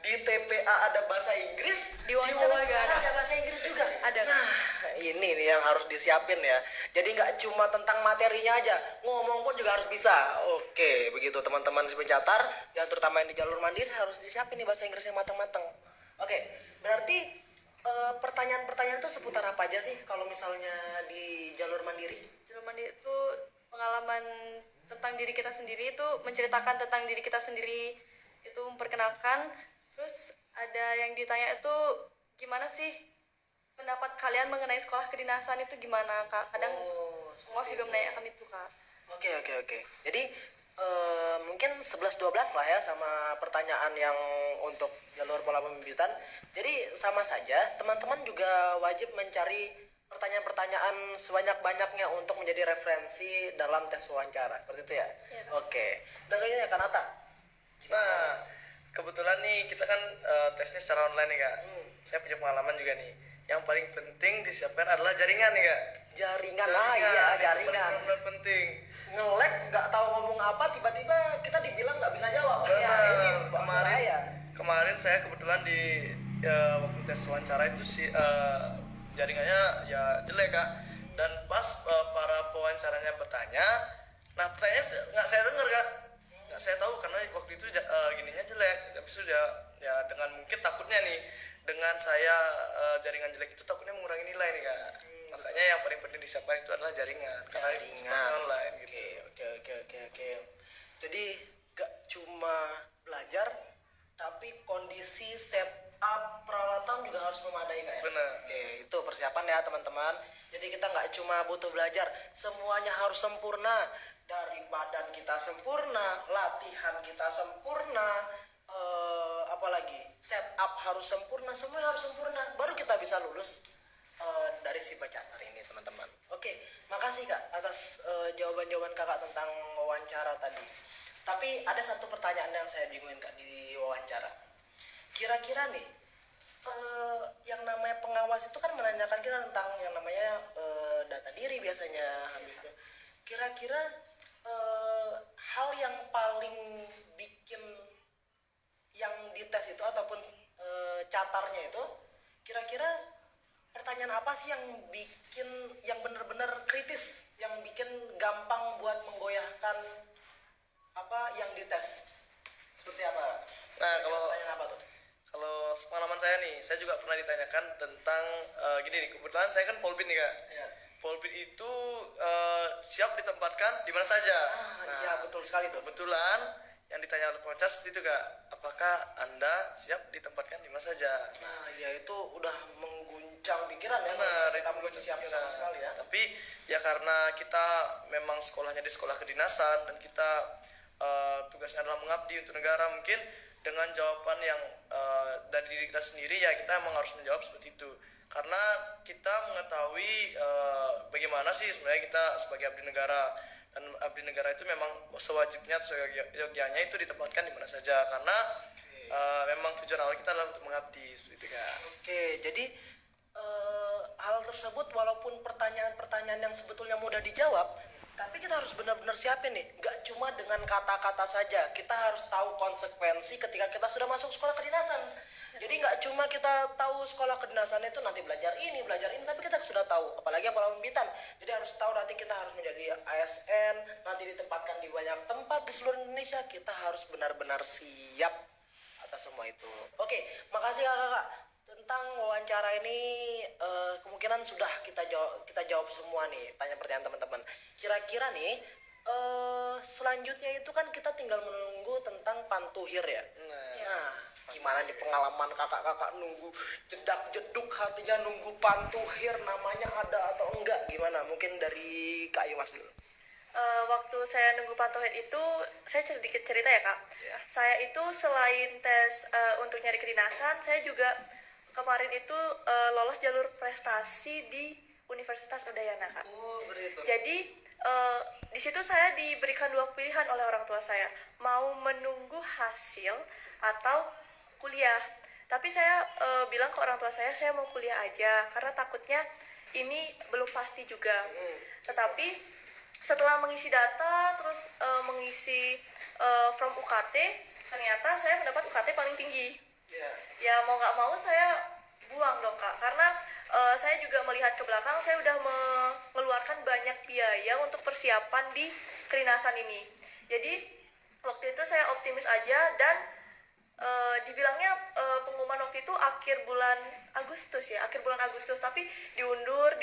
di TPA ada bahasa Inggris, Di wawancara juga ada. bahasa Inggris juga. Ada. Nah, ini nih yang harus disiapin ya. Jadi nggak cuma tentang materinya aja, ngomong pun juga harus bisa. Oke, begitu teman-teman si pencatar, yang terutama yang di jalur mandiri harus disiapin nih bahasa Inggrisnya matang-matang. Oke, berarti pertanyaan-pertanyaan itu seputar apa aja sih kalau misalnya di jalur mandiri? Jalur mandiri itu pengalaman tentang diri kita sendiri, itu menceritakan tentang diri kita sendiri, itu memperkenalkan. Terus ada yang ditanya itu gimana sih pendapat kalian mengenai sekolah kedinasan itu gimana Kak? Kadang sekolah juga menanyakan itu Kak. Oke. Jadi mungkin 11-12 lah ya sama pertanyaan yang untuk jalur pola pembibitan. Jadi sama saja, teman-teman juga wajib mencari pertanyaan-pertanyaan sebanyak-banyaknya untuk menjadi referensi dalam tes wawancara. Seperti itu ya? Iya, Kak. Oke. Dan kayaknya ya Kanata, Nah, kebetulan nih kita kan tesnya secara online nih kak. Saya punya pengalaman juga nih. Yang paling penting disiapkan adalah jaringan nih kak. Jaringan, iya itu jaringan. benar-benar penting. Nge-lag nggak tahu ngomong apa, tiba-tiba kita dibilang nggak bisa jawab. Benar. Ya, ini kemarin bahaya. kemarin saya kebetulan di waktu tes wawancara itu sih jaringannya ya jelek kak. Dan pas para pewawancaranya bertanya, nah pertanyaannya nggak saya dengar kak, nggak saya tahu karena waktu itu gininya jelek. Habis itu ya dengan mungkin takutnya nih dengan saya jaringan jelek itu takutnya mengurangi nilai nih kak. Makanya yang paling penting disiapkan itu adalah jaringan karena itu Jaringan. online gitu. Oke. Jadi gak cuma belajar, tapi kondisi setup peralatan juga harus memadai kak ya. Benar. Oke, itu persiapan ya teman-teman. Jadi kita nggak cuma butuh belajar, semuanya harus sempurna. Dari badan kita sempurna, latihan kita sempurna, apalagi setup harus sempurna, semua harus sempurna. Baru kita bisa lulus dari si baca hari ini teman-teman. Oke, makasih kak atas jawaban-jawaban kakak tentang wawancara tadi. Tapi ada satu pertanyaan yang saya bingungin kak di wawancara. Kira-kira nih, yang namanya pengawas itu kan menanyakan kita tentang yang namanya data diri biasanya. Kira-kira hal yang paling bikin yang dites itu ataupun catarnya itu, kira-kira pertanyaan apa sih yang bikin yang benar-benar kritis, yang bikin gampang buat menggoyahkan apa yang dites? Seperti apa? Nah kalau Pertanyaan apa tuh? Kalau pengalaman saya nih, saya juga pernah ditanyakan tentang gini nih, kebetulan saya kan Polbin nih kak. Ya. Polbin itu siap ditempatkan di mana saja. Iya betul sekali tuh. Kebetulan yang ditanya oleh pengacara seperti itu kak, apakah anda siap ditempatkan di mana saja? Nah, ya itu udah mengguncang pikiran ya. Benar, kita itu belum siap sama sekali ya. Tapi ya karena kita memang sekolahnya di sekolah kedinasan dan kita tugasnya adalah mengabdi untuk negara, mungkin dengan jawaban yang dari diri kita sendiri ya kita emang harus menjawab seperti itu. Karena kita mengetahui bagaimana sih sebenarnya kita sebagai abdi negara, dan abdi negara itu memang sewajibnya seyogyanya itu ditempatkan di mana saja karena memang tujuan awal kita adalah untuk mengabdi seperti itu kak. Oke, jadi hal tersebut walaupun pertanyaan-pertanyaan yang sebetulnya mudah dijawab, tapi kita harus benar-benar siapin nih. Nggak cuma dengan kata-kata saja, kita harus tahu konsekuensi ketika kita sudah masuk sekolah kedinasan. Jadi nggak cuma kita tahu sekolah kedinasan itu nanti belajar ini, tapi kita sudah tahu, apalagi yang Pembitan. Jadi harus tahu nanti kita harus menjadi ASN, nanti ditempatkan di banyak tempat di seluruh Indonesia. Kita harus benar-benar siap atas semua itu. Oke, makasih kakak. Tentang wawancara ini kemungkinan sudah kita jawab semua nih tanya pertanyaan teman-teman. Kira-kira nih selanjutnya itu kan kita tinggal menunggu tentang pantuhir ya. Nah, gimana nih pengalaman kakak-kakak nunggu jedak-jeduk hatinya nunggu pantuhir, namanya ada atau enggak, gimana? Mungkin dari Kak Ayu Mas dulu. Waktu saya nunggu pantohir itu, saya sedikit cerita ya kak. Ya. Saya itu selain tes untuk nyari kedinasan, saya juga kemarin itu lolos jalur prestasi di Universitas Udayana kak. Oh, begitu. Jadi di situ saya diberikan dua pilihan oleh orang tua saya, mau menunggu hasil atau kuliah. Tapi saya bilang ke orang tua saya mau kuliah aja karena takutnya ini belum pasti juga. Tetapi setelah mengisi data terus mengisi from UKT, ternyata saya mendapat UKT paling tinggi. Ya mau nggak mau saya buang dong kak, karena saya juga melihat ke belakang, saya udah mengeluarkan banyak biaya untuk persiapan di kedinasan ini. Jadi waktu itu saya optimis aja dan dibilangnya pengumuman waktu itu akhir bulan Agustus, tapi diundur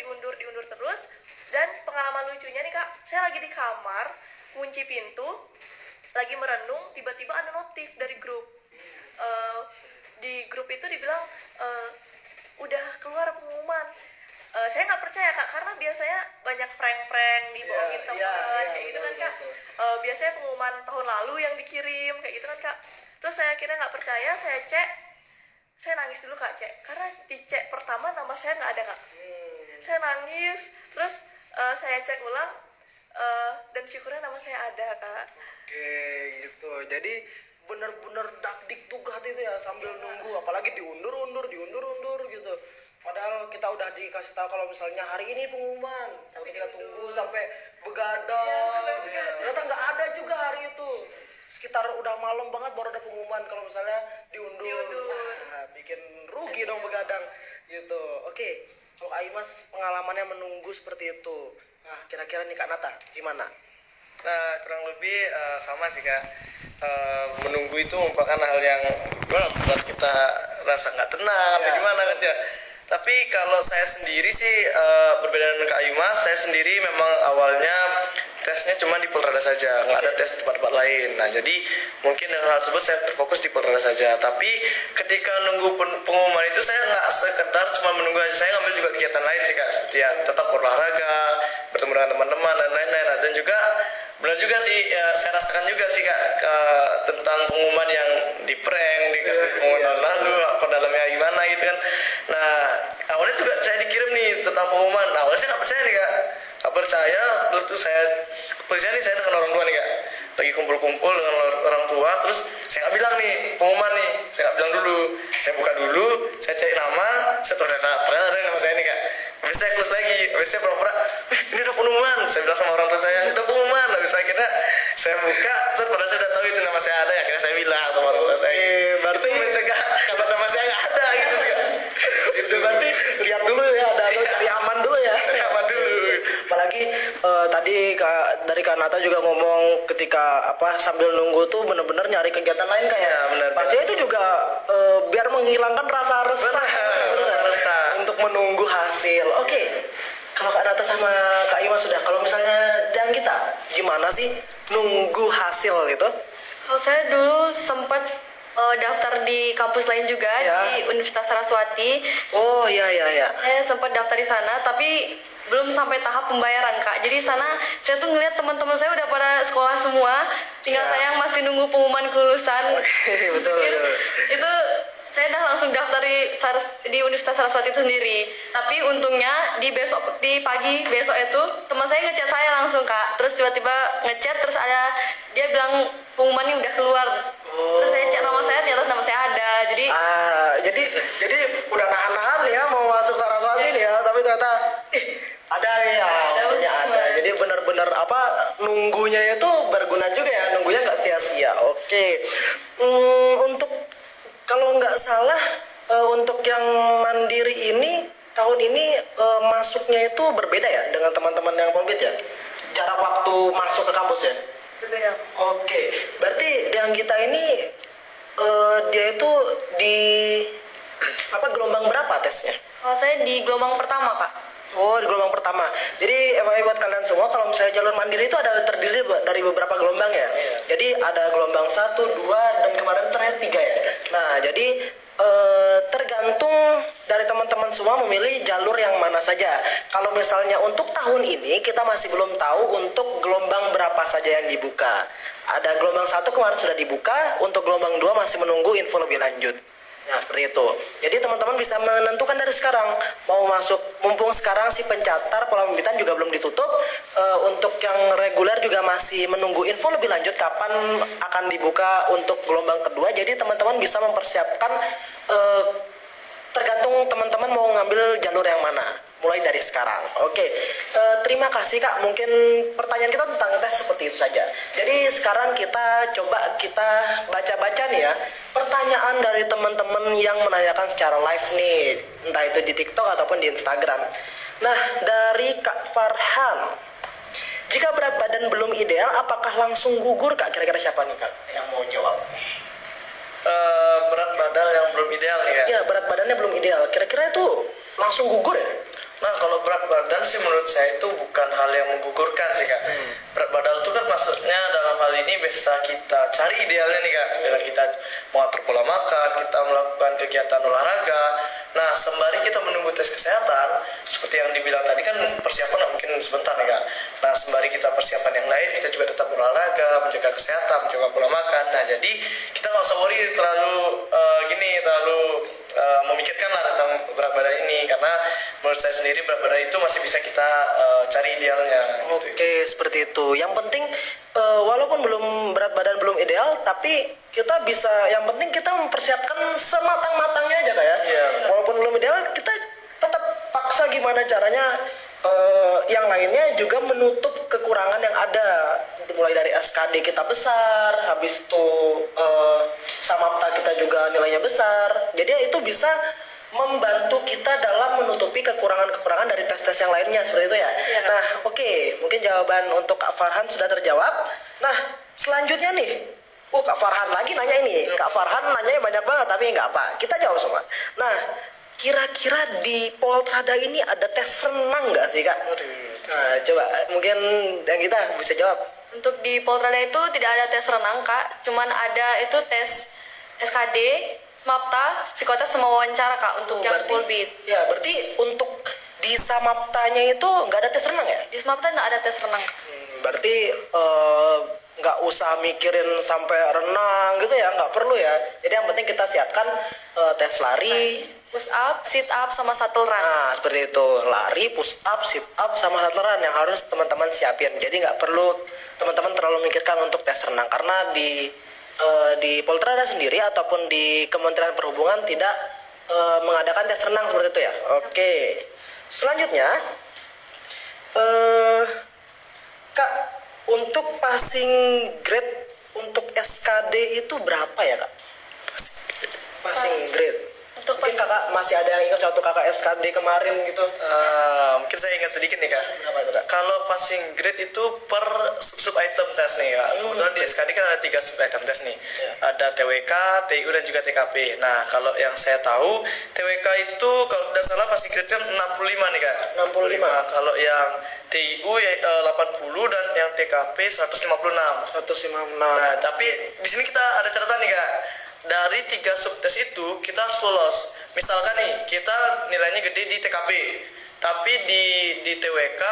terus. Dan pengalaman lucunya nih kak, saya lagi di kamar kunci pintu lagi merenung, tiba-tiba ada notif dari grup. Di grup itu dibilang udah keluar pengumuman. Saya nggak percaya kak, karena biasanya banyak prank-prank dibohongin teman kayak gitu kan kak. Biasanya pengumuman tahun lalu yang dikirim kayak gitu kan kak. Terus saya kira nggak percaya, saya cek, saya nangis dulu kak, karena di cek pertama nama saya nggak ada kak. Saya nangis, terus saya cek ulang dan syukurnya nama saya ada kak. Oke, gitu. Jadi bener-bener dakdik tugas itu ya sambil nunggu, apalagi diundur gitu. Padahal kita udah dikasih tahu kalau misalnya hari ini pengumuman, tapi kita tunggu sampai begadang. Ternyata nggak ada juga hari itu. Sekitar udah malam banget baru ada pengumuman kalau misalnya diundur. Nah, bikin rugi dong begadang gitu. Oke, kalau Aimas pengalamannya menunggu seperti itu. Nah, kira-kira nih Kak Nata gimana? Nah, kurang lebih sama sih Kak. Menunggu itu merupakan hal yang buat kita rasa nggak tenang atau gimana kan ya. Tapi kalau saya sendiri sih berbeda dengan Kak Ayu Mas, saya sendiri memang awalnya tesnya cuma di Polrada saja, nggak ada tes di tempat-tempat lain. Nah, jadi mungkin dengan hal tersebut saya terfokus di Polrada saja. Tapi ketika nunggu pengumuman itu saya nggak sekedar cuma menunggu aja, saya ngambil juga kegiatan lain sih Kak, seperti ya tetap olahraga, bertemu dengan teman-teman dan lain-lain. Nah, dan juga benar juga sih ya, saya rasakan juga sih Kak tentang pengumuman yang di prank, dikasih pengumuman lalu apa dalamnya gimana gitu kan. Nah, awalnya juga saya dikirim nih tentang pengumuman. Nah, awalnya saya nggak percaya nih Kak, nggak percaya. Terus tuh saya posisinya nih saya dengan orang tua nih Kak, lagi kumpul-kumpul dengan orang tua. Terus saya nggak bilang nih pengumuman nih, saya nggak bilang dulu. Saya buka dulu, saya cari nama, saya ternyata ada nama saya nih Kak. Habis saya close lagi, habis saya pura-pura, ini udah pengumuman. Saya bilang sama orang tua saya, udah pengumuman. Habis akhirnya saya buka, padahal saya udah tahu itu nama saya ada. Akhirnya saya bilang sama orang tua saya, itu mencegah kalau nama saya nggak ada gitu sih Kak. Itu berarti lihat dulu ya, ada atau cari aman dulu ya. Cari aman dulu. Apalagi tadi dari Kak Nata juga ngomong ketika sambil nunggu tuh bener-bener nyari kegiatan lain kayak. Ya, benar. Pastinya itu juga biar menghilangkan rasa resah. Rasa resah. Untuk menunggu hasil. Oke. Kalau Kak Nata sama Kak Ima sudah, kalau misalnya dan kita gimana sih nunggu hasil itu? Kalau saya dulu sempat daftar di kampus lain juga, Ya. di Universitas Saraswati. Oh iya. Saya sempat daftar di sana, tapi belum sampai tahap pembayaran Kak. Jadi sana saya tuh ngeliat teman-teman saya udah pada sekolah semua, tinggal Ya. saya yang masih nunggu pengumuman kelulusan. Oke, betul. Itu saya udah langsung daftar di Universitas Saraswati itu sendiri. Tapi untungnya di pagi besok itu teman saya ngechat saya langsung Kak. Terus tiba-tiba ngechat, terus dia bilang pengumumannya udah keluar. Terus saya cek nama saya, ternyata nama saya ada. Jadi Jadi udah nahan-nahan ya mau masuk Saraswati nih ya, tapi ternyata ada ya, waktunya ada. Jadi benar-benar nunggunya itu berguna juga ya, nunggunya nggak sia-sia. Oke. Untuk kalau nggak salah untuk yang mandiri ini tahun ini masuknya itu berbeda ya dengan teman-teman yang Polbit ya. Jarak waktu masuk ke kampus ya. berbeda. Oke, berarti yang kita ini dia itu di gelombang berapa tesnya? Kalau saya di gelombang pertama Kak. Oh, di gelombang pertama. Jadi buat kalian semua, kalau misalnya jalur mandiri itu ada terdiri dari beberapa gelombang ya. Jadi ada gelombang 1, 2, dan kemarin terakhir 3 ya. Nah, jadi tergantung dari teman-teman semua memilih jalur yang mana saja. Kalau misalnya untuk tahun ini kita masih belum tahu untuk gelombang berapa saja yang dibuka. Ada gelombang 1 kemarin sudah dibuka, untuk gelombang 2 masih menunggu info lebih lanjut. Nah, seperti itu. Jadi teman-teman bisa menentukan dari sekarang mau masuk, mumpung sekarang si pencatar pola pembibitan juga belum ditutup. Untuk yang reguler juga masih menunggu info lebih lanjut kapan akan dibuka untuk gelombang kedua. Jadi teman-teman bisa mempersiapkan tergantung teman-teman mau ngambil jalur yang mana. Mulai dari sekarang. Oke. Terima kasih Kak. Mungkin pertanyaan kita tentang tes seperti itu saja. Jadi sekarang kita coba baca-baca nih ya. Pertanyaan dari teman-teman yang menanyakan secara live nih. Entah itu di TikTok ataupun di Instagram. Nah, dari Kak Farhan. Jika berat badan belum ideal, apakah langsung gugur Kak? Kira-kira siapa nih Kak yang mau jawab? Berat badan yang belum ideal nih Kak. Ya, berat badannya belum ideal. Kira-kira itu langsung gugur ya? Nah, kalau berat badan sih menurut saya itu bukan hal yang menggugurkan sih Kak. Berat badan itu kan maksudnya dalam hal ini bisa kita cari idealnya nih Kak. Dengan kita mengatur pola makan, kita melakukan kegiatan olahraga. Nah, sembari kita menunggu tes kesehatan, seperti yang dibilang tadi kan persiapan nggak mungkin sebentar nih Kak. Nah, sembari sembari kita persiapan yang lain, kita juga tetap berolahraga, menjaga kesehatan, menjaga pola makan. Nah, jadi kita nggak usah worry terlalu memikirkan lah tentang berat badan ini, karena menurut saya sendiri berat badan itu masih bisa kita cari idealnya. Oke, seperti itu. Yang penting walaupun berat badan belum ideal, tapi kita bisa, yang penting kita mempersiapkan sematang-matangnya aja Kak ya. Iya. Walaupun belum ideal, kita tetap paksa gimana caranya yang lainnya juga menutup kekurangan yang ada. Mulai dari SKD kita besar, habis itu Samapta kita juga nilainya besar. Jadi itu bisa membantu kita dalam menutupi kekurangan-kekurangan dari tes-tes yang lainnya, seperti itu ya. Iya. Nah, oke, mungkin jawaban untuk Kak Farhan sudah terjawab. Nah, selanjutnya nih, Kak Farhan lagi nanya ini. Kak Farhan nanya banyak banget, tapi nggak apa, kita jawab semua. Nah, kira-kira di Poltrada ini ada tes renang nggak sih Kak? Nah, coba mungkin yang kita bisa jawab. Untuk di Poltrada itu tidak ada tes renang Kak, cuman ada itu tes SKD, Smapta, psikotes sama wawancara Kak untuk yang full beat. Ya, berarti untuk di Samaptanya itu nggak ada tes renang ya? Di Smapta nggak ada tes renang. Berarti nggak usah mikirin sampai renang gitu ya, nggak perlu ya. Jadi yang penting kita siapkan tes lari. Push up, sit up, sama shuttle run. Nah, seperti itu. Lari, push up, sit up, sama shuttle run yang harus teman-teman siapin. Jadi nggak perlu teman-teman terlalu memikirkan untuk tes renang, karena di Poltrada sendiri ataupun di Kementerian Perhubungan tidak mengadakan tes renang seperti itu ya. Oke. Selanjutnya, Kak, untuk passing grade untuk SKD itu berapa ya Kak? Passing grade. Untuk Mungkin Kakak masih ada yang ingat waktu Kakak SKD kemarin gitu? Mungkin saya ingat sedikit nih Kak. Berapa itu Kak? Kalau passing grade itu per sub item tes nih Kak. Kebetulan di SKD kan ada 3 sub item tes nih. Ada TWK, TIU dan juga TKP. Nah, kalau yang saya tahu TWK itu kalau tidak salah passing grade kan 65 nih Kak. 65. Kalau yang TIU 80 dan yang TKP 156. 156. Nah, tapi di sini kita ada catatan nih Kak. Dari 3 subtes itu kita harus lolos. Misalkan nih kita nilainya gede di TKP, tapi di TWK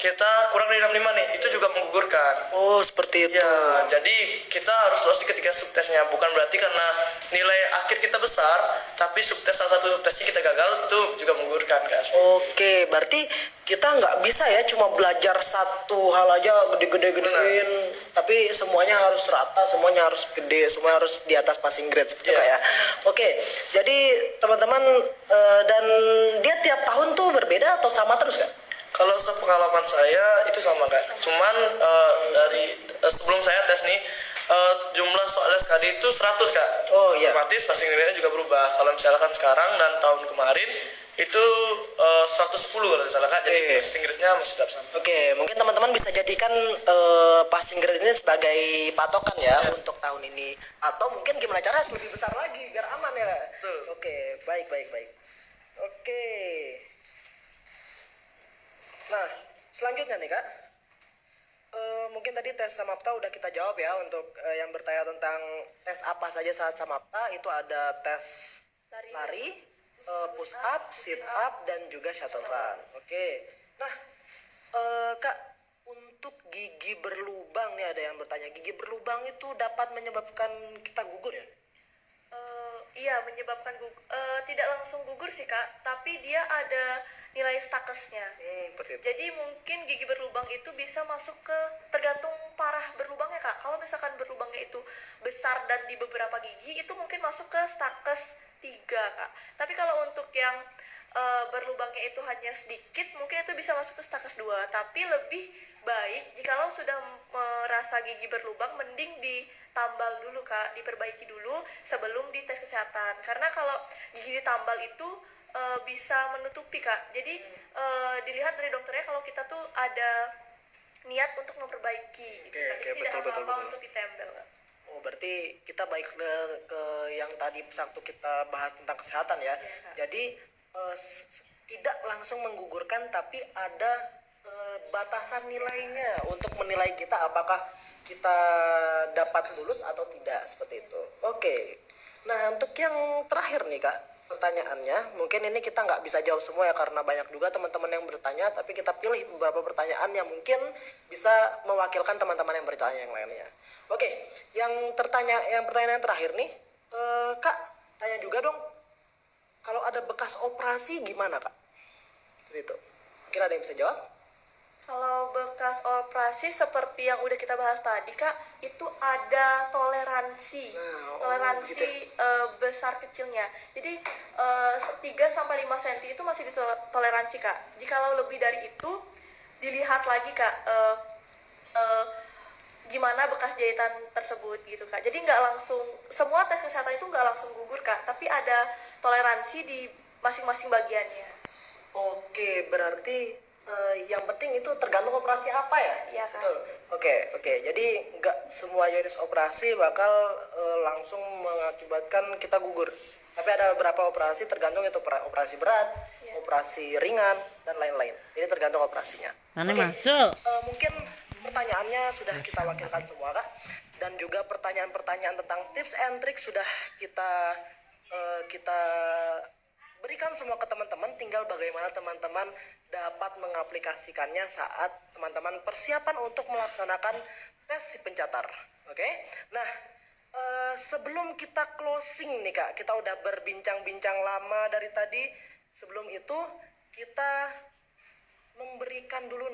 kita kurang dari 65 nih, itu juga menggugurkan. Oh, seperti itu. Ya, jadi kita harus lolos di ketiga subtesnya. Bukan berarti karena nilai akhir kita besar, tapi subtes salah satu subtesnya kita gagal, itu juga menggugurkan Kak. Oke, berarti kita nggak bisa ya cuma belajar satu hal aja gede-gedein, tapi semuanya harus rata, semuanya harus gede, semua harus di atas passing grade seperti itu Kak ya. Oke, jadi teman-teman dan dia tiap tahun tuh berbeda atau sama terus Kak? Kalau sepengalaman saya itu sama Kak. Cuman dari sebelum saya tes nih jumlah soal SKD itu 100 Kak. Oh iya. Otomatis passing grade-nya juga berubah. Kalau misalkan sekarang dan tahun kemarin itu 110 kalau tidak salah Kak. Jadi passing grade-nya masih tetap sama. Oke, mungkin teman-teman bisa jadikan passing grade ini sebagai patokan ya untuk tahun ini. Atau mungkin gimana cara lebih besar lagi biar aman ya. Betul. Oke, baik. Oke. Nah, selanjutnya nih Kak. Mungkin tadi tes Samapta udah kita jawab ya. Untuk yang bertanya tentang tes apa saja saat Samapta, itu ada tes lari, push up, sit up, dan juga shuttle run. Oke. Nah, Kak, untuk gigi berlubang nih ada yang bertanya, gigi berlubang itu dapat menyebabkan kita gugur ya? Iya, menyebabkan tidak langsung gugur sih Kak, tapi dia ada nilai stakesnya. Seperti itu. Jadi mungkin gigi berlubang itu bisa masuk ke, tergantung parah berlubangnya Kak. Kalau misalkan berlubangnya itu besar dan di beberapa gigi, itu mungkin masuk ke stakes 3 Kak. Tapi kalau untuk yang berlubangnya itu hanya sedikit, mungkin itu bisa masuk ke stakes 2. Tapi lebih baik jikalau sudah merasa gigi berlubang, mending ditambal dulu Kak, diperbaiki dulu sebelum dites kesehatan. Karena kalau gigi ditambal itu bisa menutupi Kak. Jadi dilihat dari dokternya kalau kita tuh ada niat untuk memperbaiki gitu. Jadi tidak apa-apa untuk ditempel Kak. Oh, berarti kita baik ke yang tadi waktu kita bahas tentang kesehatan ya. Jadi tidak langsung menggugurkan, tapi ada batasan nilainya untuk menilai kita apakah kita dapat lulus atau tidak, seperti itu. Oke. Nah, untuk yang terakhir nih Kak, pertanyaannya. Mungkin ini kita nggak bisa jawab semua ya karena banyak juga teman-teman yang bertanya, tapi kita pilih beberapa pertanyaan yang mungkin bisa mewakilkan teman-teman yang bertanya yang lainnya. Oke, yang pertanyaan yang terakhir nih, Kak, tanya juga dong, kalau ada bekas operasi gimana Kak? Gitu. Mungkin ada yang bisa jawab? Kalau bekas operasi seperti yang udah kita bahas tadi Kak, itu ada toleransi. Toleransi gitu ya. besar kecilnya. Jadi 3 sampai 5 cm itu masih ditoleransi Kak. Jikalau lebih dari itu dilihat lagi Kak gimana bekas jahitan tersebut gitu Kak. Jadi nggak langsung semua tes kesehatan itu nggak langsung gugur Kak, tapi ada toleransi di masing-masing bagiannya. Oke, berarti yang penting itu tergantung operasi apa ya? Iya, Kak. Betul. Oke. Jadi nggak semua jenis operasi bakal langsung mengakibatkan kita gugur. Tapi ada beberapa operasi tergantung itu operasi berat, operasi ringan dan lain-lain. Jadi tergantung operasinya. Mana Oke, masuk? mungkin pertanyaannya sudah kita wakilkan semua Kak. Dan juga pertanyaan-pertanyaan tentang tips and trick sudah kita berikan semua ke teman-teman, tinggal bagaimana teman-teman dapat mengaplikasikannya saat teman-teman persiapan untuk melaksanakan tes si pencatar. Oke? Nah, sebelum kita closing nih Kak, kita udah berbincang-bincang lama dari tadi. Sebelum itu kita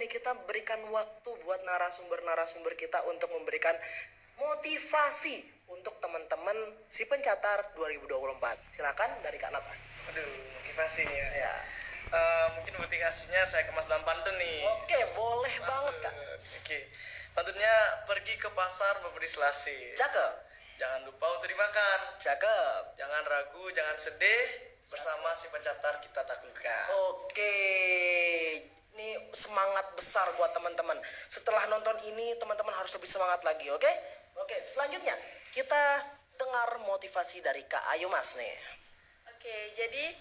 kita berikan waktu buat narasumber-narasumber kita untuk memberikan motivasi untuk teman-teman si pencatar 2024. Silakan dari Kak Nata. Aduh, motivasi nih ya. Ya. Mungkin motivasinya saya kemas dalam pantun nih. Oke, boleh banget Kak. Oke. Pantunnya pergi ke pasar membeli selasih. Cakep. Jangan lupa untuk dimakan. Cakep. Jangan ragu, jangan sedih. Bersama si pencatar kita taklukkan. Oke. Ini semangat besar buat teman-teman. Setelah nonton ini teman-teman harus lebih semangat lagi, oke? Oke, selanjutnya kita dengar motivasi dari Kak Ayu Mas nih. Oke, jadi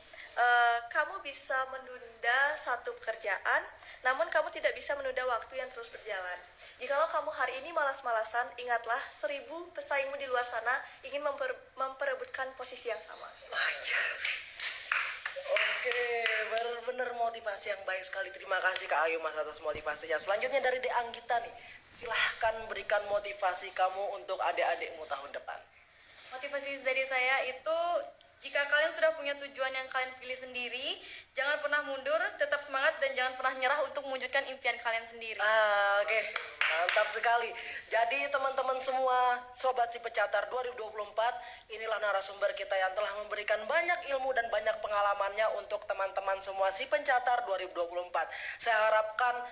kamu bisa menunda satu pekerjaan, namun kamu tidak bisa menunda waktu yang terus berjalan. Jikalau kamu hari ini malas-malasan, ingatlah 1000 pesaingmu di luar sana ingin memperebutkan posisi yang sama. Oke, benar-benar motivasi yang baik sekali. Terima kasih Kak Ayu Mas atas motivasinya. Selanjutnya dari De Anggita nih. Silahkan berikan motivasi kamu untuk adik-adikmu tahun depan. Motivasi dari saya itu, jika kalian sudah punya tujuan yang kalian pilih sendiri, jangan pernah mundur, tetap semangat dan jangan pernah nyerah untuk mewujudkan impian kalian sendiri. Oke, mantap sekali. Jadi teman-teman semua, Sobat Si Pencatar 2024, inilah narasumber kita yang telah memberikan banyak ilmu dan banyak pengalamannya untuk teman-teman semua Si Pencatar 2024. Saya harapkan